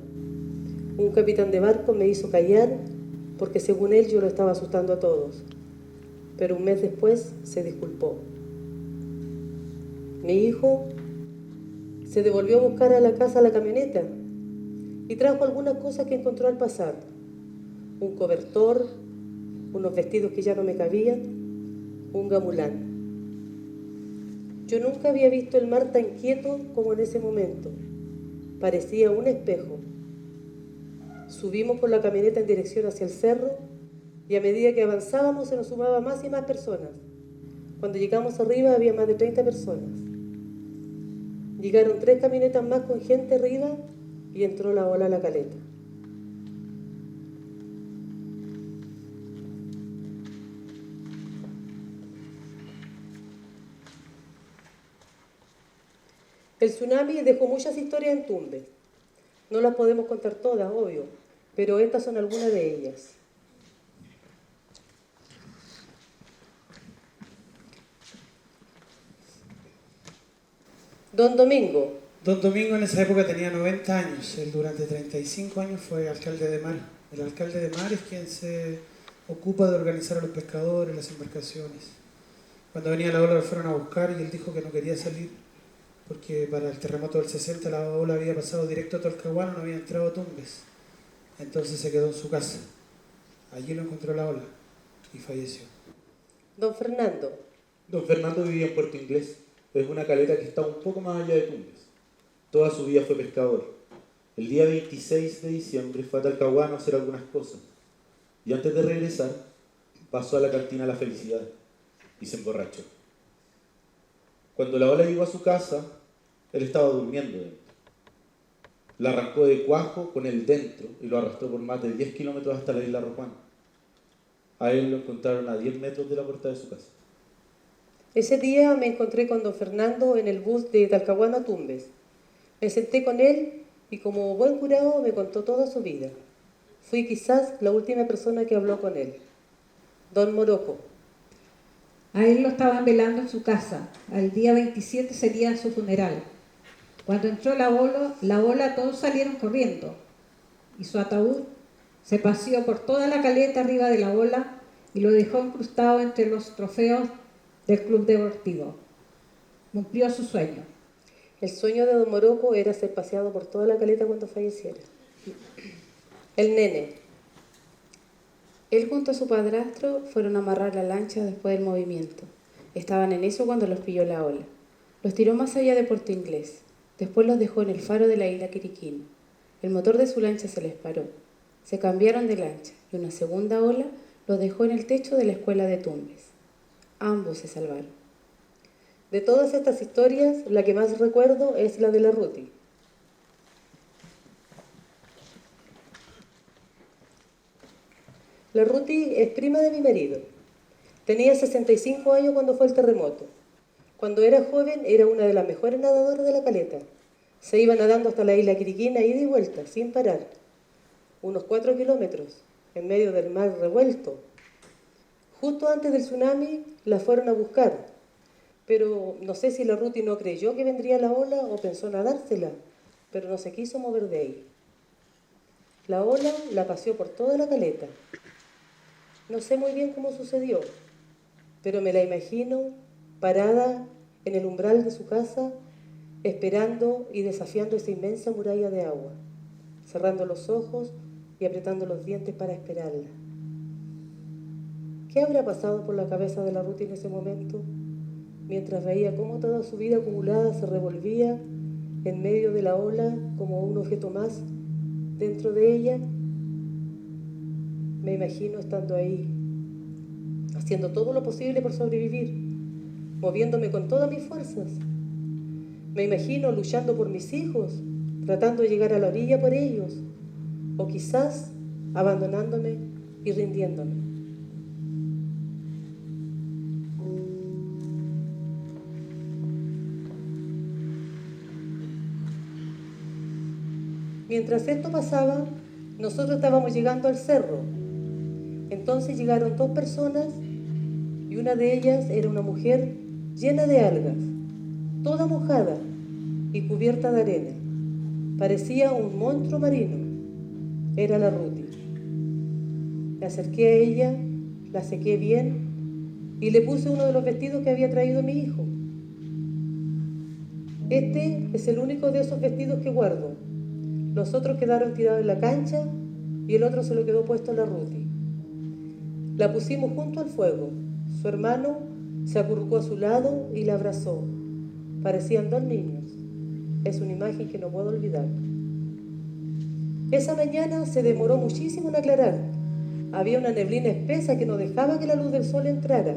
Un capitán de barco me hizo callar porque según él yo lo estaba asustando a todos, pero un mes después se disculpó. Mi hijo se devolvió a buscar a la casa la camioneta y trajo algunas cosas que encontró al pasar. Un cobertor, unos vestidos que ya no me cabían, un gamulán. Yo nunca había visto el mar tan quieto como en ese momento. Parecía un espejo. Subimos por la camioneta en dirección hacia el cerro y a medida que avanzábamos se nos sumaban más y más personas. Cuando llegamos arriba había más de 30 personas. Llegaron 3 camionetas más con gente arriba y entró la ola a la caleta. El tsunami dejó muchas historias en Tumbes. No las podemos contar todas, obvio, pero estas son algunas de ellas. Don Domingo. Don Domingo en esa época tenía 90 años. Él durante 35 años fue alcalde de mar. El alcalde de mar es quien se ocupa de organizar a los pescadores, las embarcaciones. Cuando venía la ola lo fueron a buscar y él dijo que no quería salir porque para el terremoto del 60 la ola había pasado directo a Talcahuano, no había entrado a Tumbes. Entonces se quedó en su casa. Allí lo encontró la ola y falleció. Don Fernando. Don Fernando vivía en Puerto Inglés. Es una caleta que está un poco más allá de Tumbes. Toda su vida fue pescador. El día 26 de diciembre fue a Talcahuano a hacer algunas cosas. Y antes de regresar, pasó a la cantina La Felicidad y se emborrachó. Cuando la ola llegó a su casa, él estaba durmiendo dentro. La arrancó de cuajo con él dentro y lo arrastró por más de 10 kilómetros hasta la isla Rojuana. A él lo encontraron a 10 metros de la puerta de su casa. Ese día me encontré con don Fernando en el bus de Talcahuano a Tumbes. Me senté con él y como buen curado me contó toda su vida. Fui quizás la última persona que habló con él. Don Moroco. A él lo estaban velando en su casa. Al día 27 sería su funeral. Cuando entró la ola todos salieron corriendo y su ataúd se paseó por toda la caleta arriba de la ola y lo dejó incrustado entre los trofeos del club deportivo. Cumplió su sueño. El sueño de don Moroco era ser paseado por toda la caleta cuando falleciera. El nene. Él junto a su padrastro fueron a amarrar la lancha después del movimiento. Estaban en eso cuando los pilló la ola. Los tiró más allá de Puerto Inglés. Después los dejó en el faro de la isla Quiriquín. El motor de su lancha se les paró. Se cambiaron de lancha y una segunda ola los dejó en el techo de la escuela de Tumbes. Ambos se salvaron. De todas estas historias, la que más recuerdo es la de la Ruti. La Ruti es prima de mi marido. Tenía 65 años cuando fue el terremoto. Cuando era joven era una de las mejores nadadoras de la caleta. Se iba nadando hasta la isla Quiriquina ida y vuelta, sin parar. Unos 4 kilómetros, en medio del mar revuelto. Justo antes del tsunami la fueron a buscar, pero no sé si la Ruti no creyó que vendría la ola o pensó nadársela, pero no se quiso mover de ahí. La ola la paseó por toda la caleta. No sé muy bien cómo sucedió, pero me la imagino parada en el umbral de su casa, esperando y desafiando esa inmensa muralla de agua, cerrando los ojos y apretando los dientes para esperarla. ¿Qué habrá pasado por la cabeza de la Ruti en ese momento, mientras veía cómo toda su vida acumulada se revolvía en medio de la ola como un objeto más dentro de ella? Me imagino estando ahí, haciendo todo lo posible por sobrevivir, moviéndome con todas mis fuerzas. Me imagino luchando por mis hijos, tratando de llegar a la orilla por ellos, o quizás abandonándome y rindiéndome. Mientras esto pasaba, nosotros estábamos llegando al cerro. Entonces llegaron 2 personas y una de ellas era una mujer llena de algas, toda mojada y cubierta de arena. Parecía un monstruo marino. Era la Ruti. Me acerqué a ella, la sequé bien y le puse uno de los vestidos que había traído mi hijo. Este es el único de esos vestidos que guardo. Los otros quedaron tirados en la cancha y el otro se lo quedó puesto a la Ruti. La pusimos junto al fuego. Su hermano se acurrucó a su lado y la abrazó. Parecían 2 niños. Es una imagen que no puedo olvidar. Esa mañana se demoró muchísimo en aclarar. Había una neblina espesa que no dejaba que la luz del sol entrara.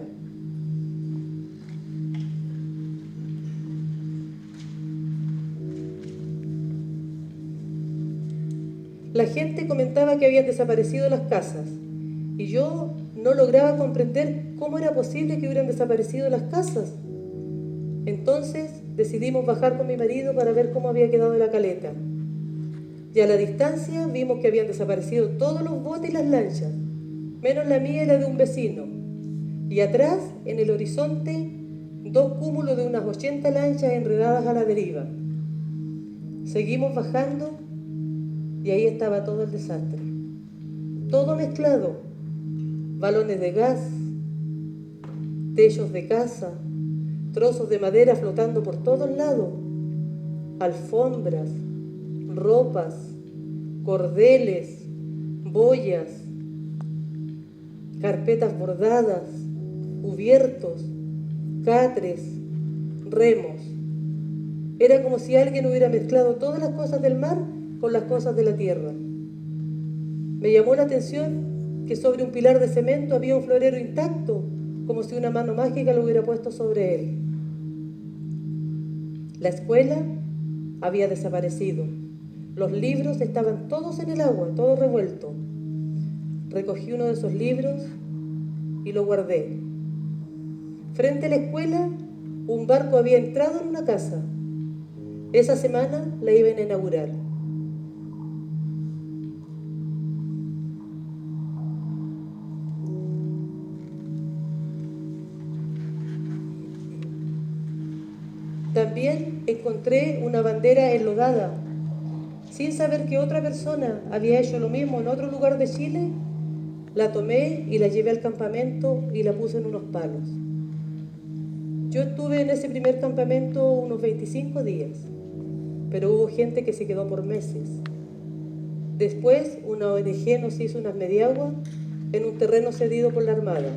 La gente comentaba que habían desaparecido las casas y yo no lograba comprender cómo era posible que hubieran desaparecido las casas. Entonces decidimos bajar con mi marido para ver cómo había quedado la caleta. Y a la distancia vimos que habían desaparecido todos los botes y las lanchas, menos la mía y la de un vecino. Y atrás, en el horizonte, 2 cúmulos de unas 80 lanchas enredadas a la deriva. Seguimos bajando y ahí estaba todo el desastre. Todo mezclado. Balones de gas, techos de casa, trozos de madera flotando por todos lados, alfombras, ropas, cordeles, boyas, carpetas bordadas, cubiertos, catres, remos. Era como si alguien hubiera mezclado todas las cosas del mar con las cosas de la tierra. Me llamó la atención que sobre un pilar de cemento había un florero intacto, como si una mano mágica lo hubiera puesto sobre él. La escuela había desaparecido. Los libros estaban todos en el agua, todo revuelto. Recogí uno de esos libros y lo guardé. Frente a la escuela, un barco había entrado en una casa. Esa semana la iban a inaugurar. También encontré una bandera enlodada. Sin saber que otra persona había hecho lo mismo en otro lugar de Chile, la tomé y la llevé al campamento y la puse en unos palos. Yo estuve en ese primer campamento unos 25 días, pero hubo gente que se quedó por meses. Después, una ONG nos hizo unas mediaguas en un terreno cedido por la Armada.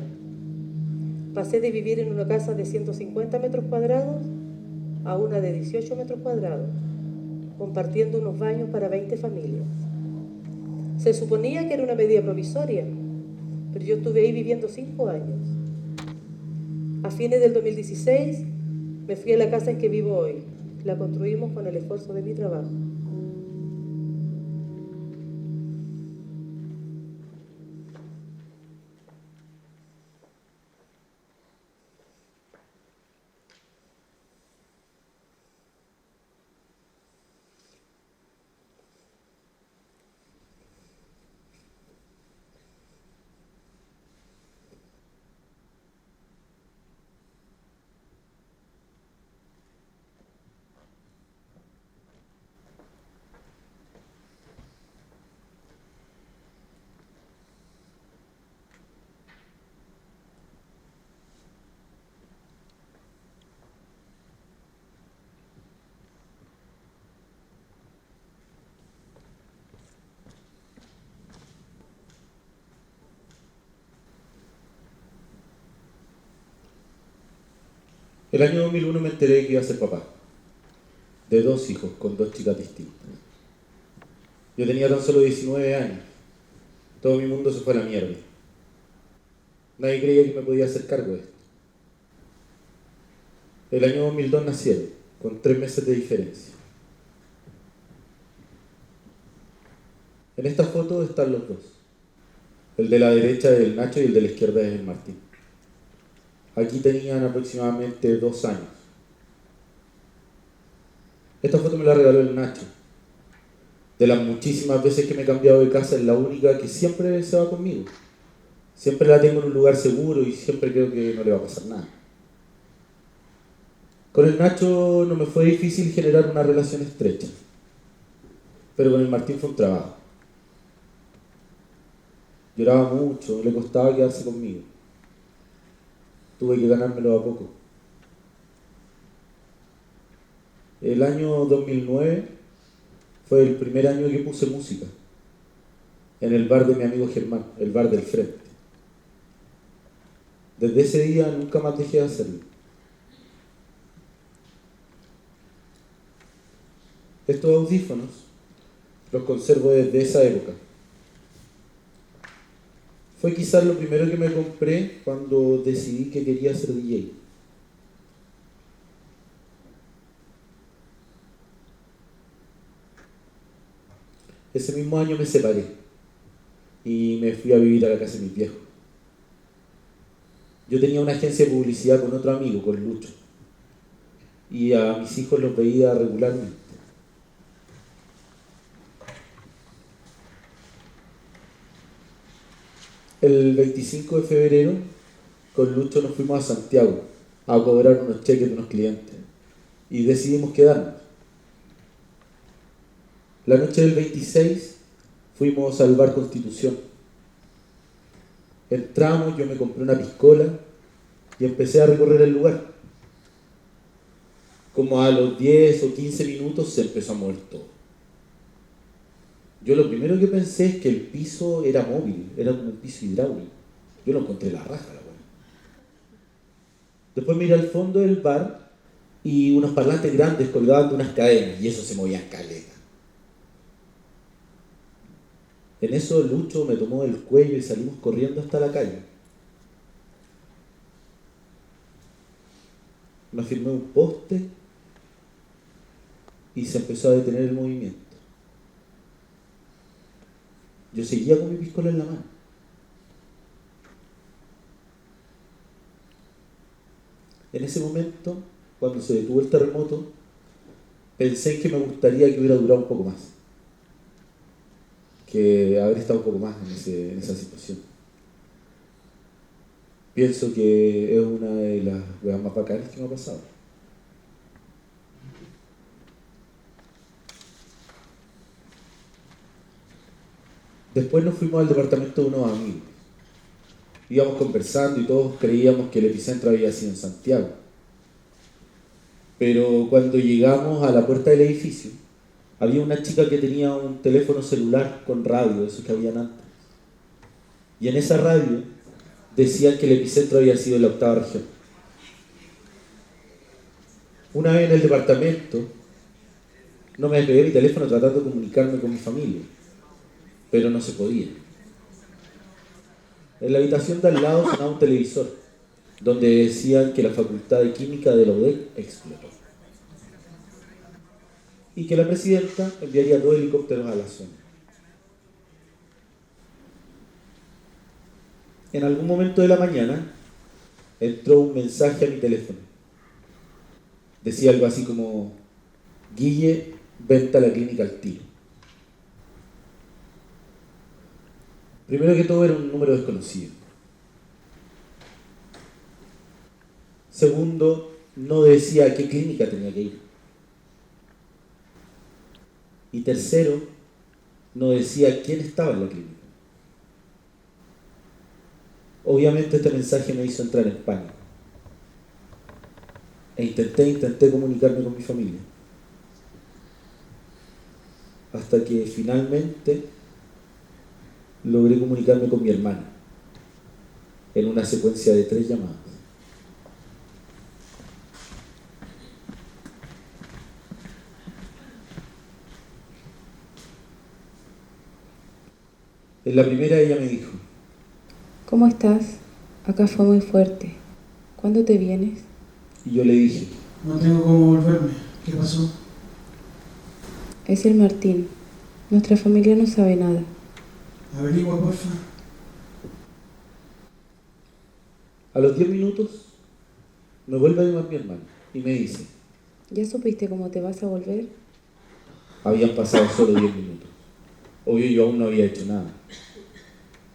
Pasé de vivir en una casa de 150 metros cuadrados a una de 18 metros cuadrados, compartiendo unos baños para 20 familias. Se suponía que era una medida provisoria, pero yo estuve ahí viviendo 5 años. A fines del 2016 me fui a la casa en que vivo hoy. La construimos con el esfuerzo de mi trabajo. El año 2001 me enteré que iba a ser papá, de 2 hijos con 2 chicas distintas. Yo tenía tan solo 19 años, todo mi mundo se fue a la mierda. Nadie creía que me podía hacer cargo de esto. El año 2002 nacieron, con 3 meses de diferencia. En esta foto están los 2. El de la derecha es el Nacho y el de la izquierda es el Martín. Aquí tenían aproximadamente 2 años. Esta foto me la regaló el Nacho. De las muchísimas veces que me he cambiado de casa, es la única que siempre se va conmigo. Siempre la tengo en un lugar seguro y siempre creo que no le va a pasar nada. Con el Nacho no me fue difícil generar una relación estrecha, pero con el Martín fue un trabajo. Lloraba mucho, le costaba quedarse conmigo. Tuve que ganármelo a poco. El año 2009 fue el primer año que puse música en el bar de mi amigo Germán, el bar del frente. Desde ese día nunca más dejé de hacerlo. Estos audífonos los conservo desde esa época. Fue quizás lo primero que me compré cuando decidí que quería ser DJ. Ese mismo año me separé y me fui a vivir a la casa de mis viejos. Yo tenía una agencia de publicidad con otro amigo, con Lucho, y a mis hijos los veía regularmente. El 25 de febrero, con Lucho nos fuimos a Santiago a cobrar unos cheques de unos clientes y decidimos quedarnos. La noche del 26 fuimos al bar Constitución. Entramos, yo me compré una piscola y empecé a recorrer el lugar. Como a los 10 o 15 minutos se empezó a mover todo. Yo lo primero que pensé es que el piso era móvil, era como un piso hidráulico. Yo lo encontré la raja, la buena. Después miré al fondo del bar y unos parlantes grandes colgaban de unas cadenas y eso se movía caleta. En eso Lucho me tomó del cuello y salimos corriendo hasta la calle. Me afirmé un poste y se empezó a detener el movimiento. Yo seguía con mi piscola en la mano. En ese momento, cuando se detuvo el terremoto, pensé en que me gustaría que hubiera durado un poco más. Que haber estado un poco más en esa situación. Pienso que es una de las weas más bacanas que me ha pasado. Después nos fuimos al departamento de unos amigos. Íbamos conversando y todos creíamos que el epicentro había sido en Santiago. Pero cuando llegamos a la puerta del edificio, había una chica que tenía un teléfono celular con radio, esos que habían antes. Y en esa radio decían que el epicentro había sido en la 8ª región. Una vez en el departamento, no me despegué mi teléfono tratando de comunicarme con mi familia, pero no se podía. En la habitación de al lado sonaba un televisor, donde decían que la Facultad de Química de la UDEC explotó. Y que la presidenta enviaría 2 helicópteros a la zona. En algún momento de la mañana entró un mensaje a mi teléfono. Decía algo así como: Guille, vente a la clínica al tiro. Primero que todo era un número desconocido. Segundo, no decía a qué clínica tenía que ir. Y tercero, no decía quién estaba en la clínica. Obviamente este mensaje me hizo entrar en pánico. E intenté comunicarme con mi familia. Hasta que finalmente logré comunicarme con mi hermana en una secuencia de 3 llamadas. En la primera ella me dijo: ¿Cómo estás? Acá fue muy fuerte. ¿Cuándo te vienes? Y yo le dije: No tengo cómo volverme. ¿Qué pasó? Es el Martín. Nuestra familia no sabe nada. Averigua, porfa. A los 10 minutos me vuelve a llamar mi hermano y me dice: ¿Ya supiste cómo te vas a volver? habían pasado solo 10 minutos. Obvio, yo aún no había hecho nada,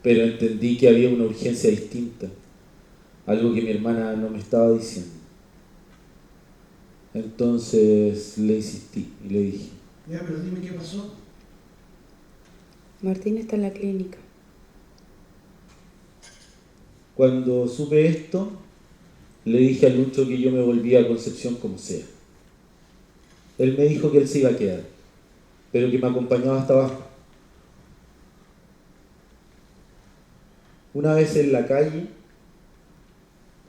pero entendí que había una urgencia distinta, algo que mi hermana no me estaba diciendo. Entonces le insistí y le dije: Ya, pero dime qué pasó. Martín está en la clínica. Cuando supe esto, le dije a Lucho que yo me volvía a Concepción como sea. Él me dijo que él se iba a quedar, pero que me acompañaba hasta abajo. Una vez en la calle,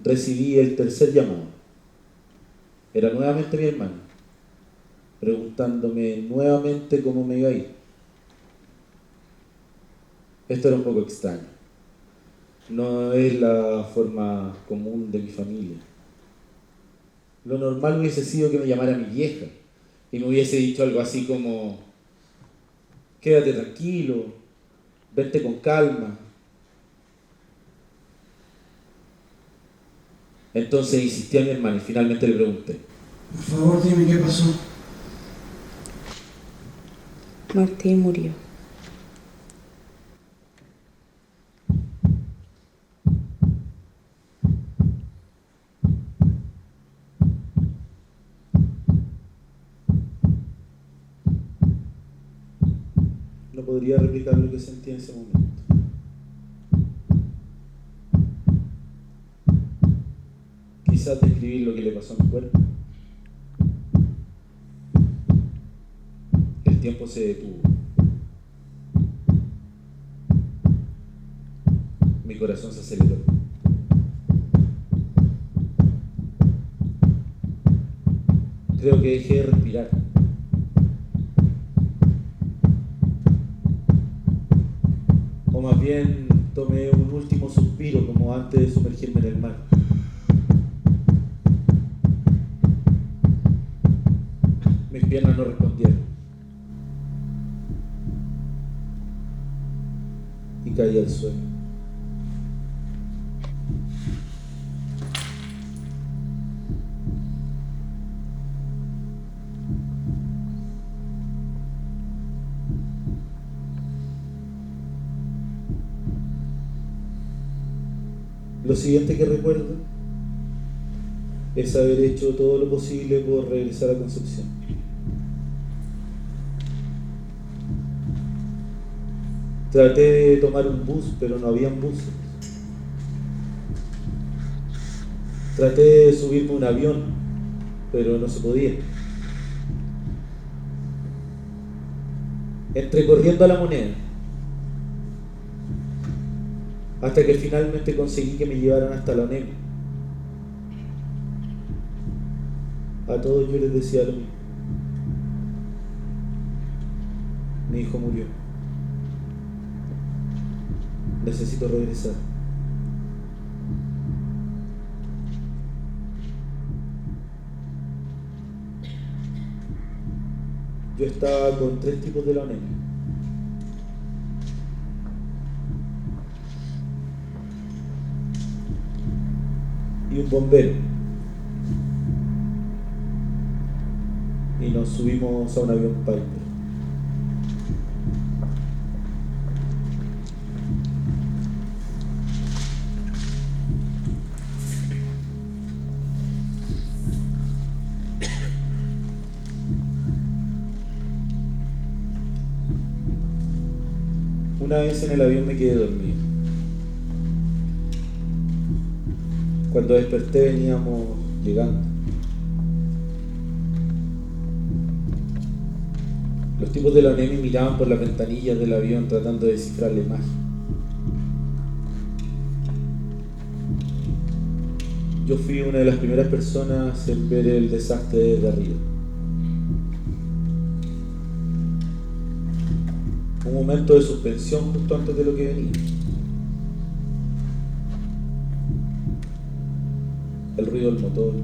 recibí el tercer llamado. Era nuevamente mi hermano, preguntándome nuevamente cómo me iba a ir. Esto era un poco extraño. No es la forma común de mi familia. Lo normal hubiese sido que me llamara mi vieja y me hubiese dicho algo así como: quédate tranquilo, vente con calma. Entonces insistí a mi hermano y finalmente le pregunté: Por favor, dime qué pasó. Martín murió. No podría replicar lo que sentí en ese momento. Quizás describir lo que le pasó a mi cuerpo. El tiempo se detuvo. Mi corazón se aceleró. Creo que dejé de respirar. O más bien tomé un último suspiro como antes de sumergirme en el mar. Mis piernas no respondieron. Y caí al suelo. Lo siguiente que recuerdo es haber hecho todo lo posible por regresar a Concepción. Traté de tomar un bus, pero no habían buses. Traté de subirme a un avión, pero no se podía. Entré corriendo a La Moneda, hasta que finalmente conseguí que me llevaran hasta la ONEMI. A todos yo les decía lo mismo: mi hijo murió. Necesito regresar. Yo estaba con 3 tipos de la ONEMI. Y un bombero. Y nos subimos a un avión Piper. Una vez en el avión me quedé dormido. Cuando desperté veníamos llegando. Los tipos de la ONEMI miraban por las ventanillas del avión tratando de descifrar la imagen. Yo fui una de las primeras personas en ver el desastre desde arriba. Un momento de suspensión justo antes de lo que venía. El ruido del motor,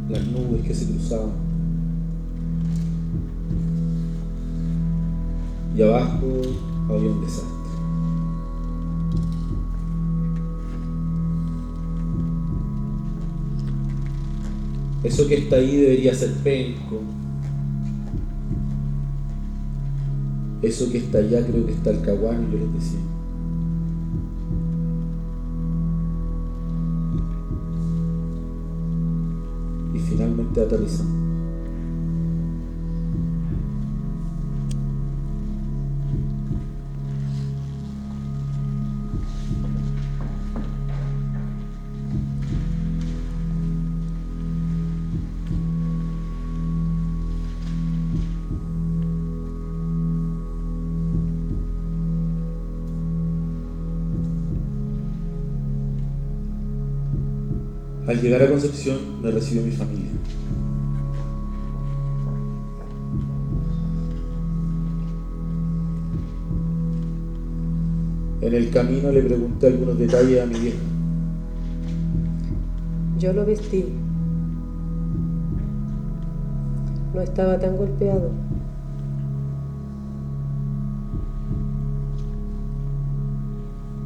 las nubes que se cruzaban, y abajo había un desastre. Eso que está ahí debería ser penco, Eso que está allá creo que está el Caguán, y yo les decía. Y finalmente aterrizamos. Al llegar a Concepción me recibió mi familia. En el camino le pregunté algunos detalles a mi vieja. Yo lo vestí. No estaba tan golpeado.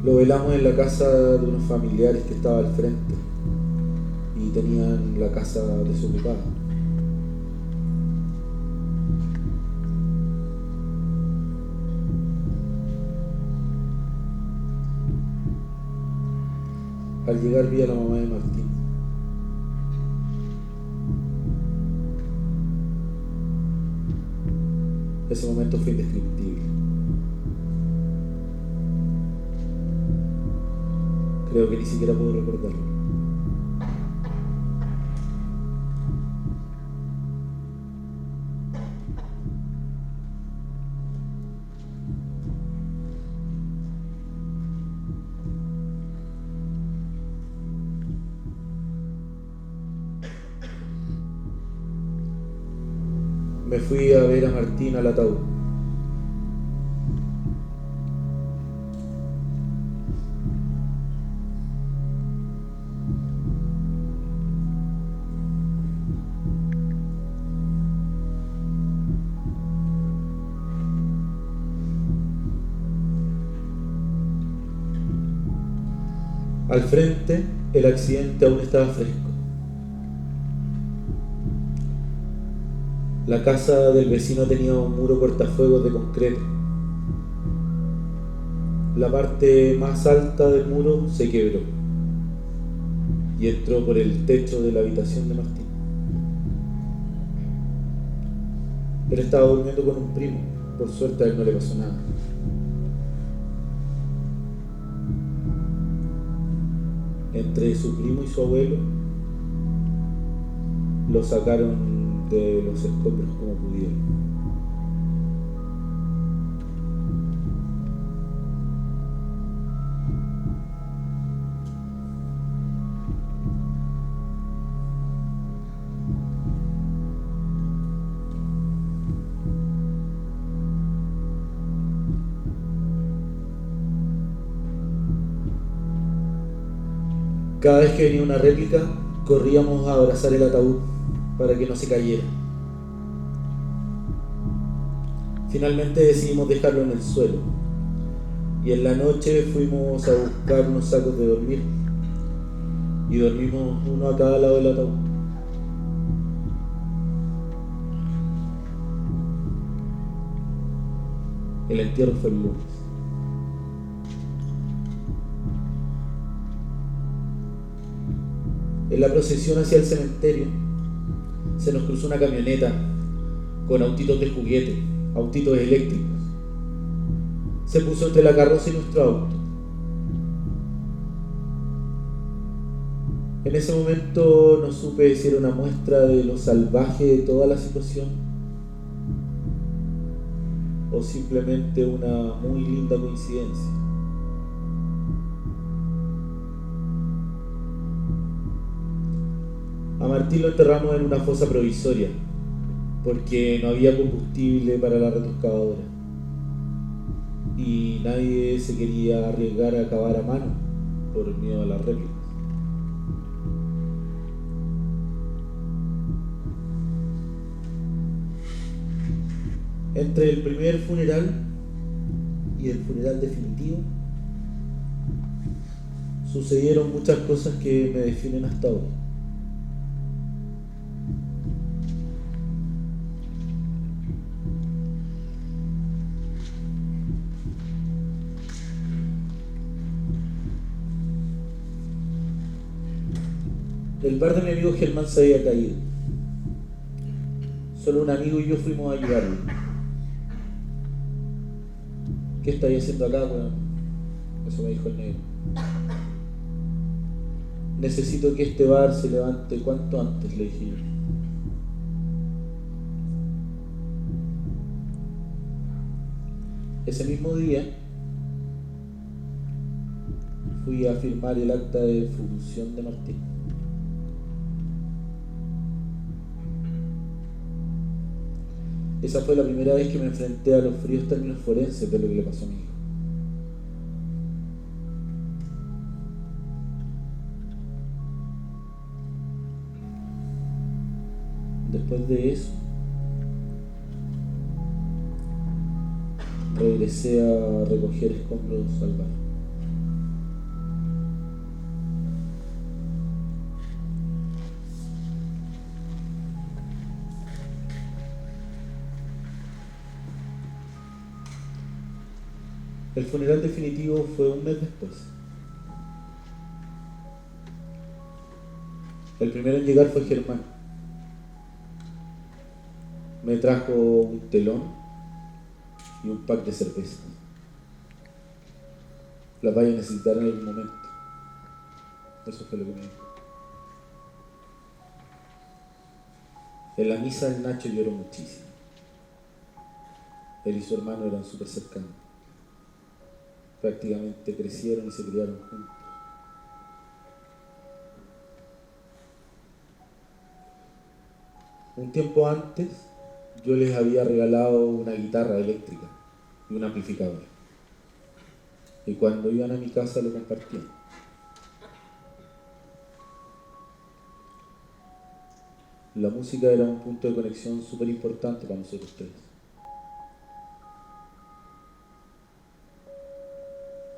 Lo velamos en la casa de unos familiares que estaba al frente y tenían la casa desocupada. Al llegar vi a la mamá de Martín. Ese momento fue indescriptible. Creo que ni siquiera puedo recordarlo. Me fui a ver a Martín al ataúd. Al frente, el accidente aún estaba fresco. La casa del vecino tenía un muro cortafuegos de concreto. La parte más alta del muro se quebró y entró por el techo de la habitación de Martín. Él estaba durmiendo con un primo. Por suerte a él no le pasó nada. Entre su primo y su abuelo lo sacaron de los escombros como pudieron. Cada vez que venía una réplica, corríamos a abrazar el ataúd para que no se cayera. Finalmente decidimos dejarlo en el suelo y en la noche fuimos a buscar unos sacos de dormir y dormimos uno a cada lado del ataúd. El entierro fue el lunes. En la procesión hacia el cementerio se nos cruzó una camioneta con autitos de juguete, autitos eléctricos. Se puso entre la carroza y nuestro auto. En ese momento no supe si era una muestra de lo salvaje de toda la situación o simplemente una muy linda coincidencia. A Martín lo enterramos en una fosa provisoria porque no había combustible para la retroexcavadora y nadie se quería arriesgar a cavar a mano por miedo a las réplicas. Entre el primer funeral y el funeral definitivo sucedieron muchas cosas que me definen hasta hoy. El bar de mi amigo Germán se había caído. Solo un amigo y yo fuimos a ayudarlo. ¿Qué estáis haciendo acá, weón? Eso me dijo el negro. Necesito que este bar se levante cuanto antes, le dije yo. Ese mismo día fui a firmar el acta de función de Martín. Esa fue la primera vez que me enfrenté a los fríos términos forenses de lo que le pasó a mi hijo. Después de eso, regresé a recoger escombros al bar. El funeral definitivo fue un mes después. El primero en llegar fue Germán. Me trajo un telón y un pack de cerveza. Las vaya a necesitar en algún momento. Eso fue lo que me dijo. En la misa el Nacho lloró muchísimo. Él y su hermano eran súper cercanos. Prácticamente crecieron y se criaron juntos. Un tiempo antes yo les había regalado una guitarra eléctrica y un amplificador. Y cuando iban a mi casa lo compartían. La música era un punto de conexión súper importante para nosotros tres.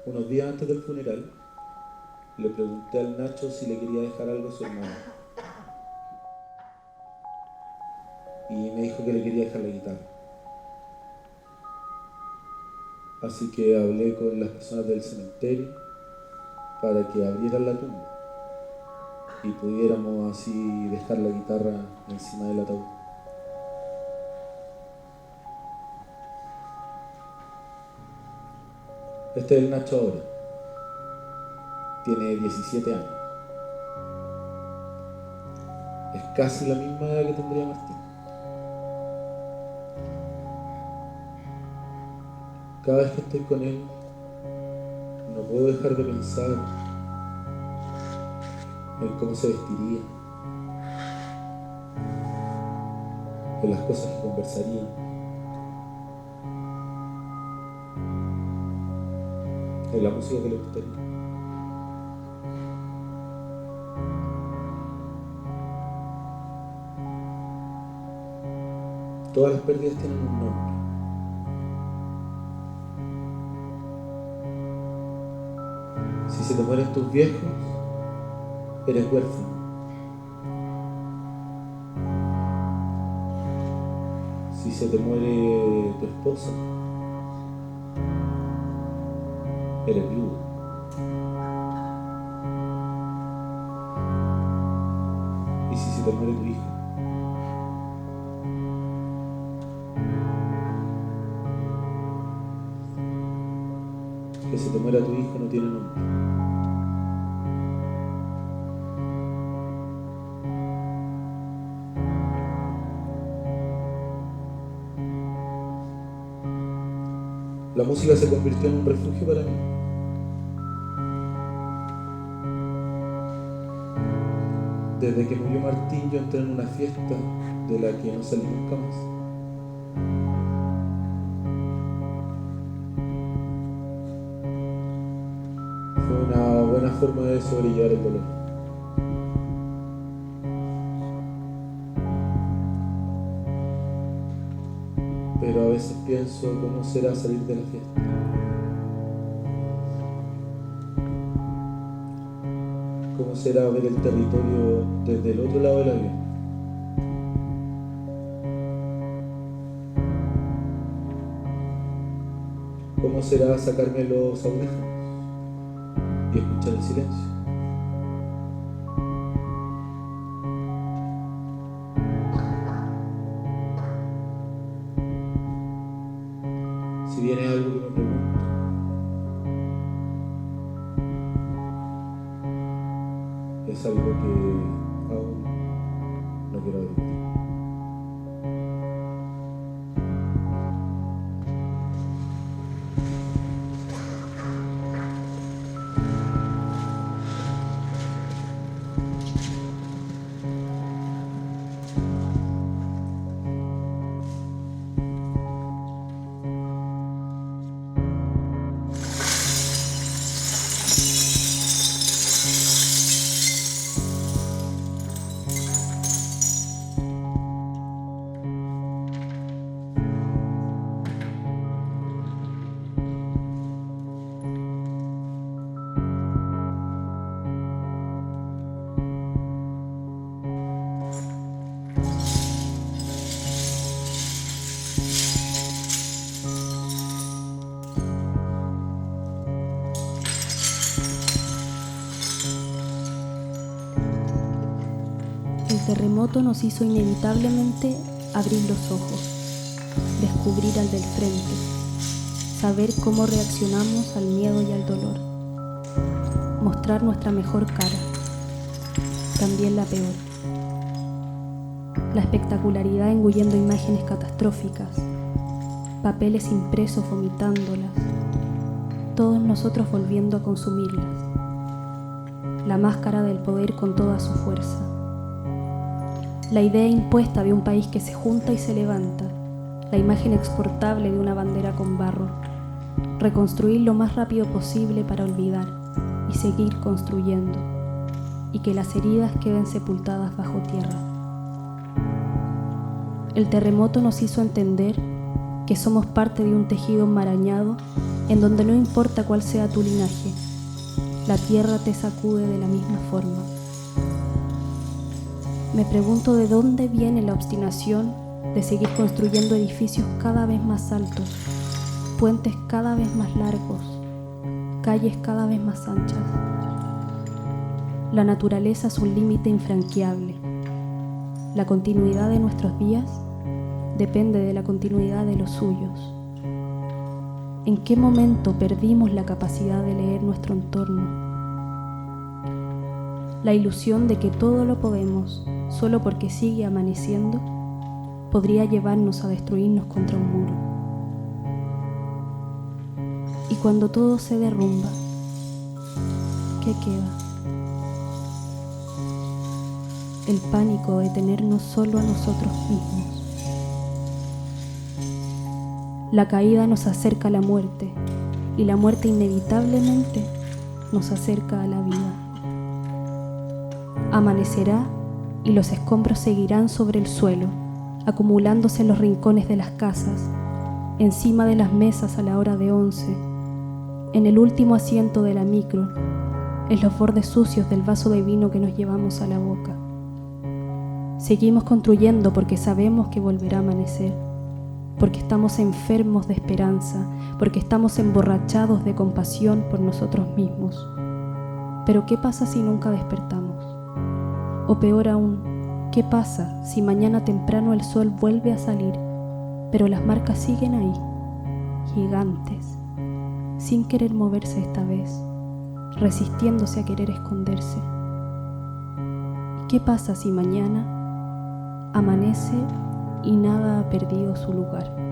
Unos días antes del funeral, le pregunté al Nacho si le quería dejar algo a su hermano. Y me dijo que le quería dejar la guitarra. Así que hablé con las personas del cementerio para que abrieran la tumba y pudiéramos así dejar la guitarra encima del ataúd. Este es el Nacho ahora. Tiene 17 años. Es casi la misma edad que tendría Martín. Cada vez que estoy con él, no puedo dejar de pensar en cómo se vestiría, en las cosas que conversarían, en la música que le gustaría. Todas las pérdidas tienen un nombre. Si se te mueren tus viejos, eres huérfano. Si se te muere tu esposa, eres viudo. Y si se te muere tu hijo, que se te muera tu hijo no tiene nombre. La música se convirtió en un refugio para mí. Desde que murió Martín, yo entré en una fiesta de la que no salí nunca más. Fue una buena forma de sobrellevar el dolor. Pero a veces pienso cómo será salir de la fiesta. Cómo será ver el territorio desde el otro lado del avión. Cómo será sacarme los audífonos y escuchar el silencio. es algo que aún no quiero admitir. El terremoto nos hizo inevitablemente abrir los ojos, descubrir al del frente, saber cómo reaccionamos al miedo y al dolor, mostrar nuestra mejor cara, también la peor. La espectacularidad engullendo imágenes catastróficas, papeles impresos vomitándolas, todos nosotros volviendo a consumirlas. La máscara del poder con toda su fuerza. La idea impuesta de un país que se junta y se levanta, la imagen exportable de una bandera con barro, reconstruir lo más rápido posible para olvidar y seguir construyendo, y que las heridas queden sepultadas bajo tierra. El terremoto nos hizo entender que somos parte de un tejido enmarañado en donde no importa cuál sea tu linaje, la tierra te sacude de la misma forma. Me pregunto de dónde viene la obstinación de seguir construyendo edificios cada vez más altos, puentes cada vez más largos, calles cada vez más anchas. La naturaleza es un límite infranqueable. La continuidad de nuestros días depende de la continuidad de los suyos. ¿En qué momento perdimos la capacidad de leer nuestro entorno? La ilusión de que todo lo podemos solo porque sigue amaneciendo podría llevarnos a destruirnos contra un muro. Y cuando todo se derrumba, ¿qué queda? El pánico de tenernos solo a nosotros mismos. La caída nos acerca a la muerte y la muerte inevitablemente nos acerca a la vida. Amanecerá y los escombros seguirán sobre el suelo, acumulándose en los rincones de las casas, encima de las mesas a la hora de 11, en el último asiento de la micro, en los bordes sucios del vaso de vino que nos llevamos a la boca. Seguimos construyendo porque sabemos que volverá a amanecer, porque estamos enfermos de esperanza, porque estamos emborrachados de compasión por nosotros mismos. Pero ¿qué pasa si nunca despertamos? O peor aún, ¿qué pasa si mañana temprano el sol vuelve a salir, pero las marcas siguen ahí, gigantes, sin querer moverse esta vez, resistiéndose a querer esconderse? ¿Y qué pasa si mañana amanece y nada ha perdido su lugar?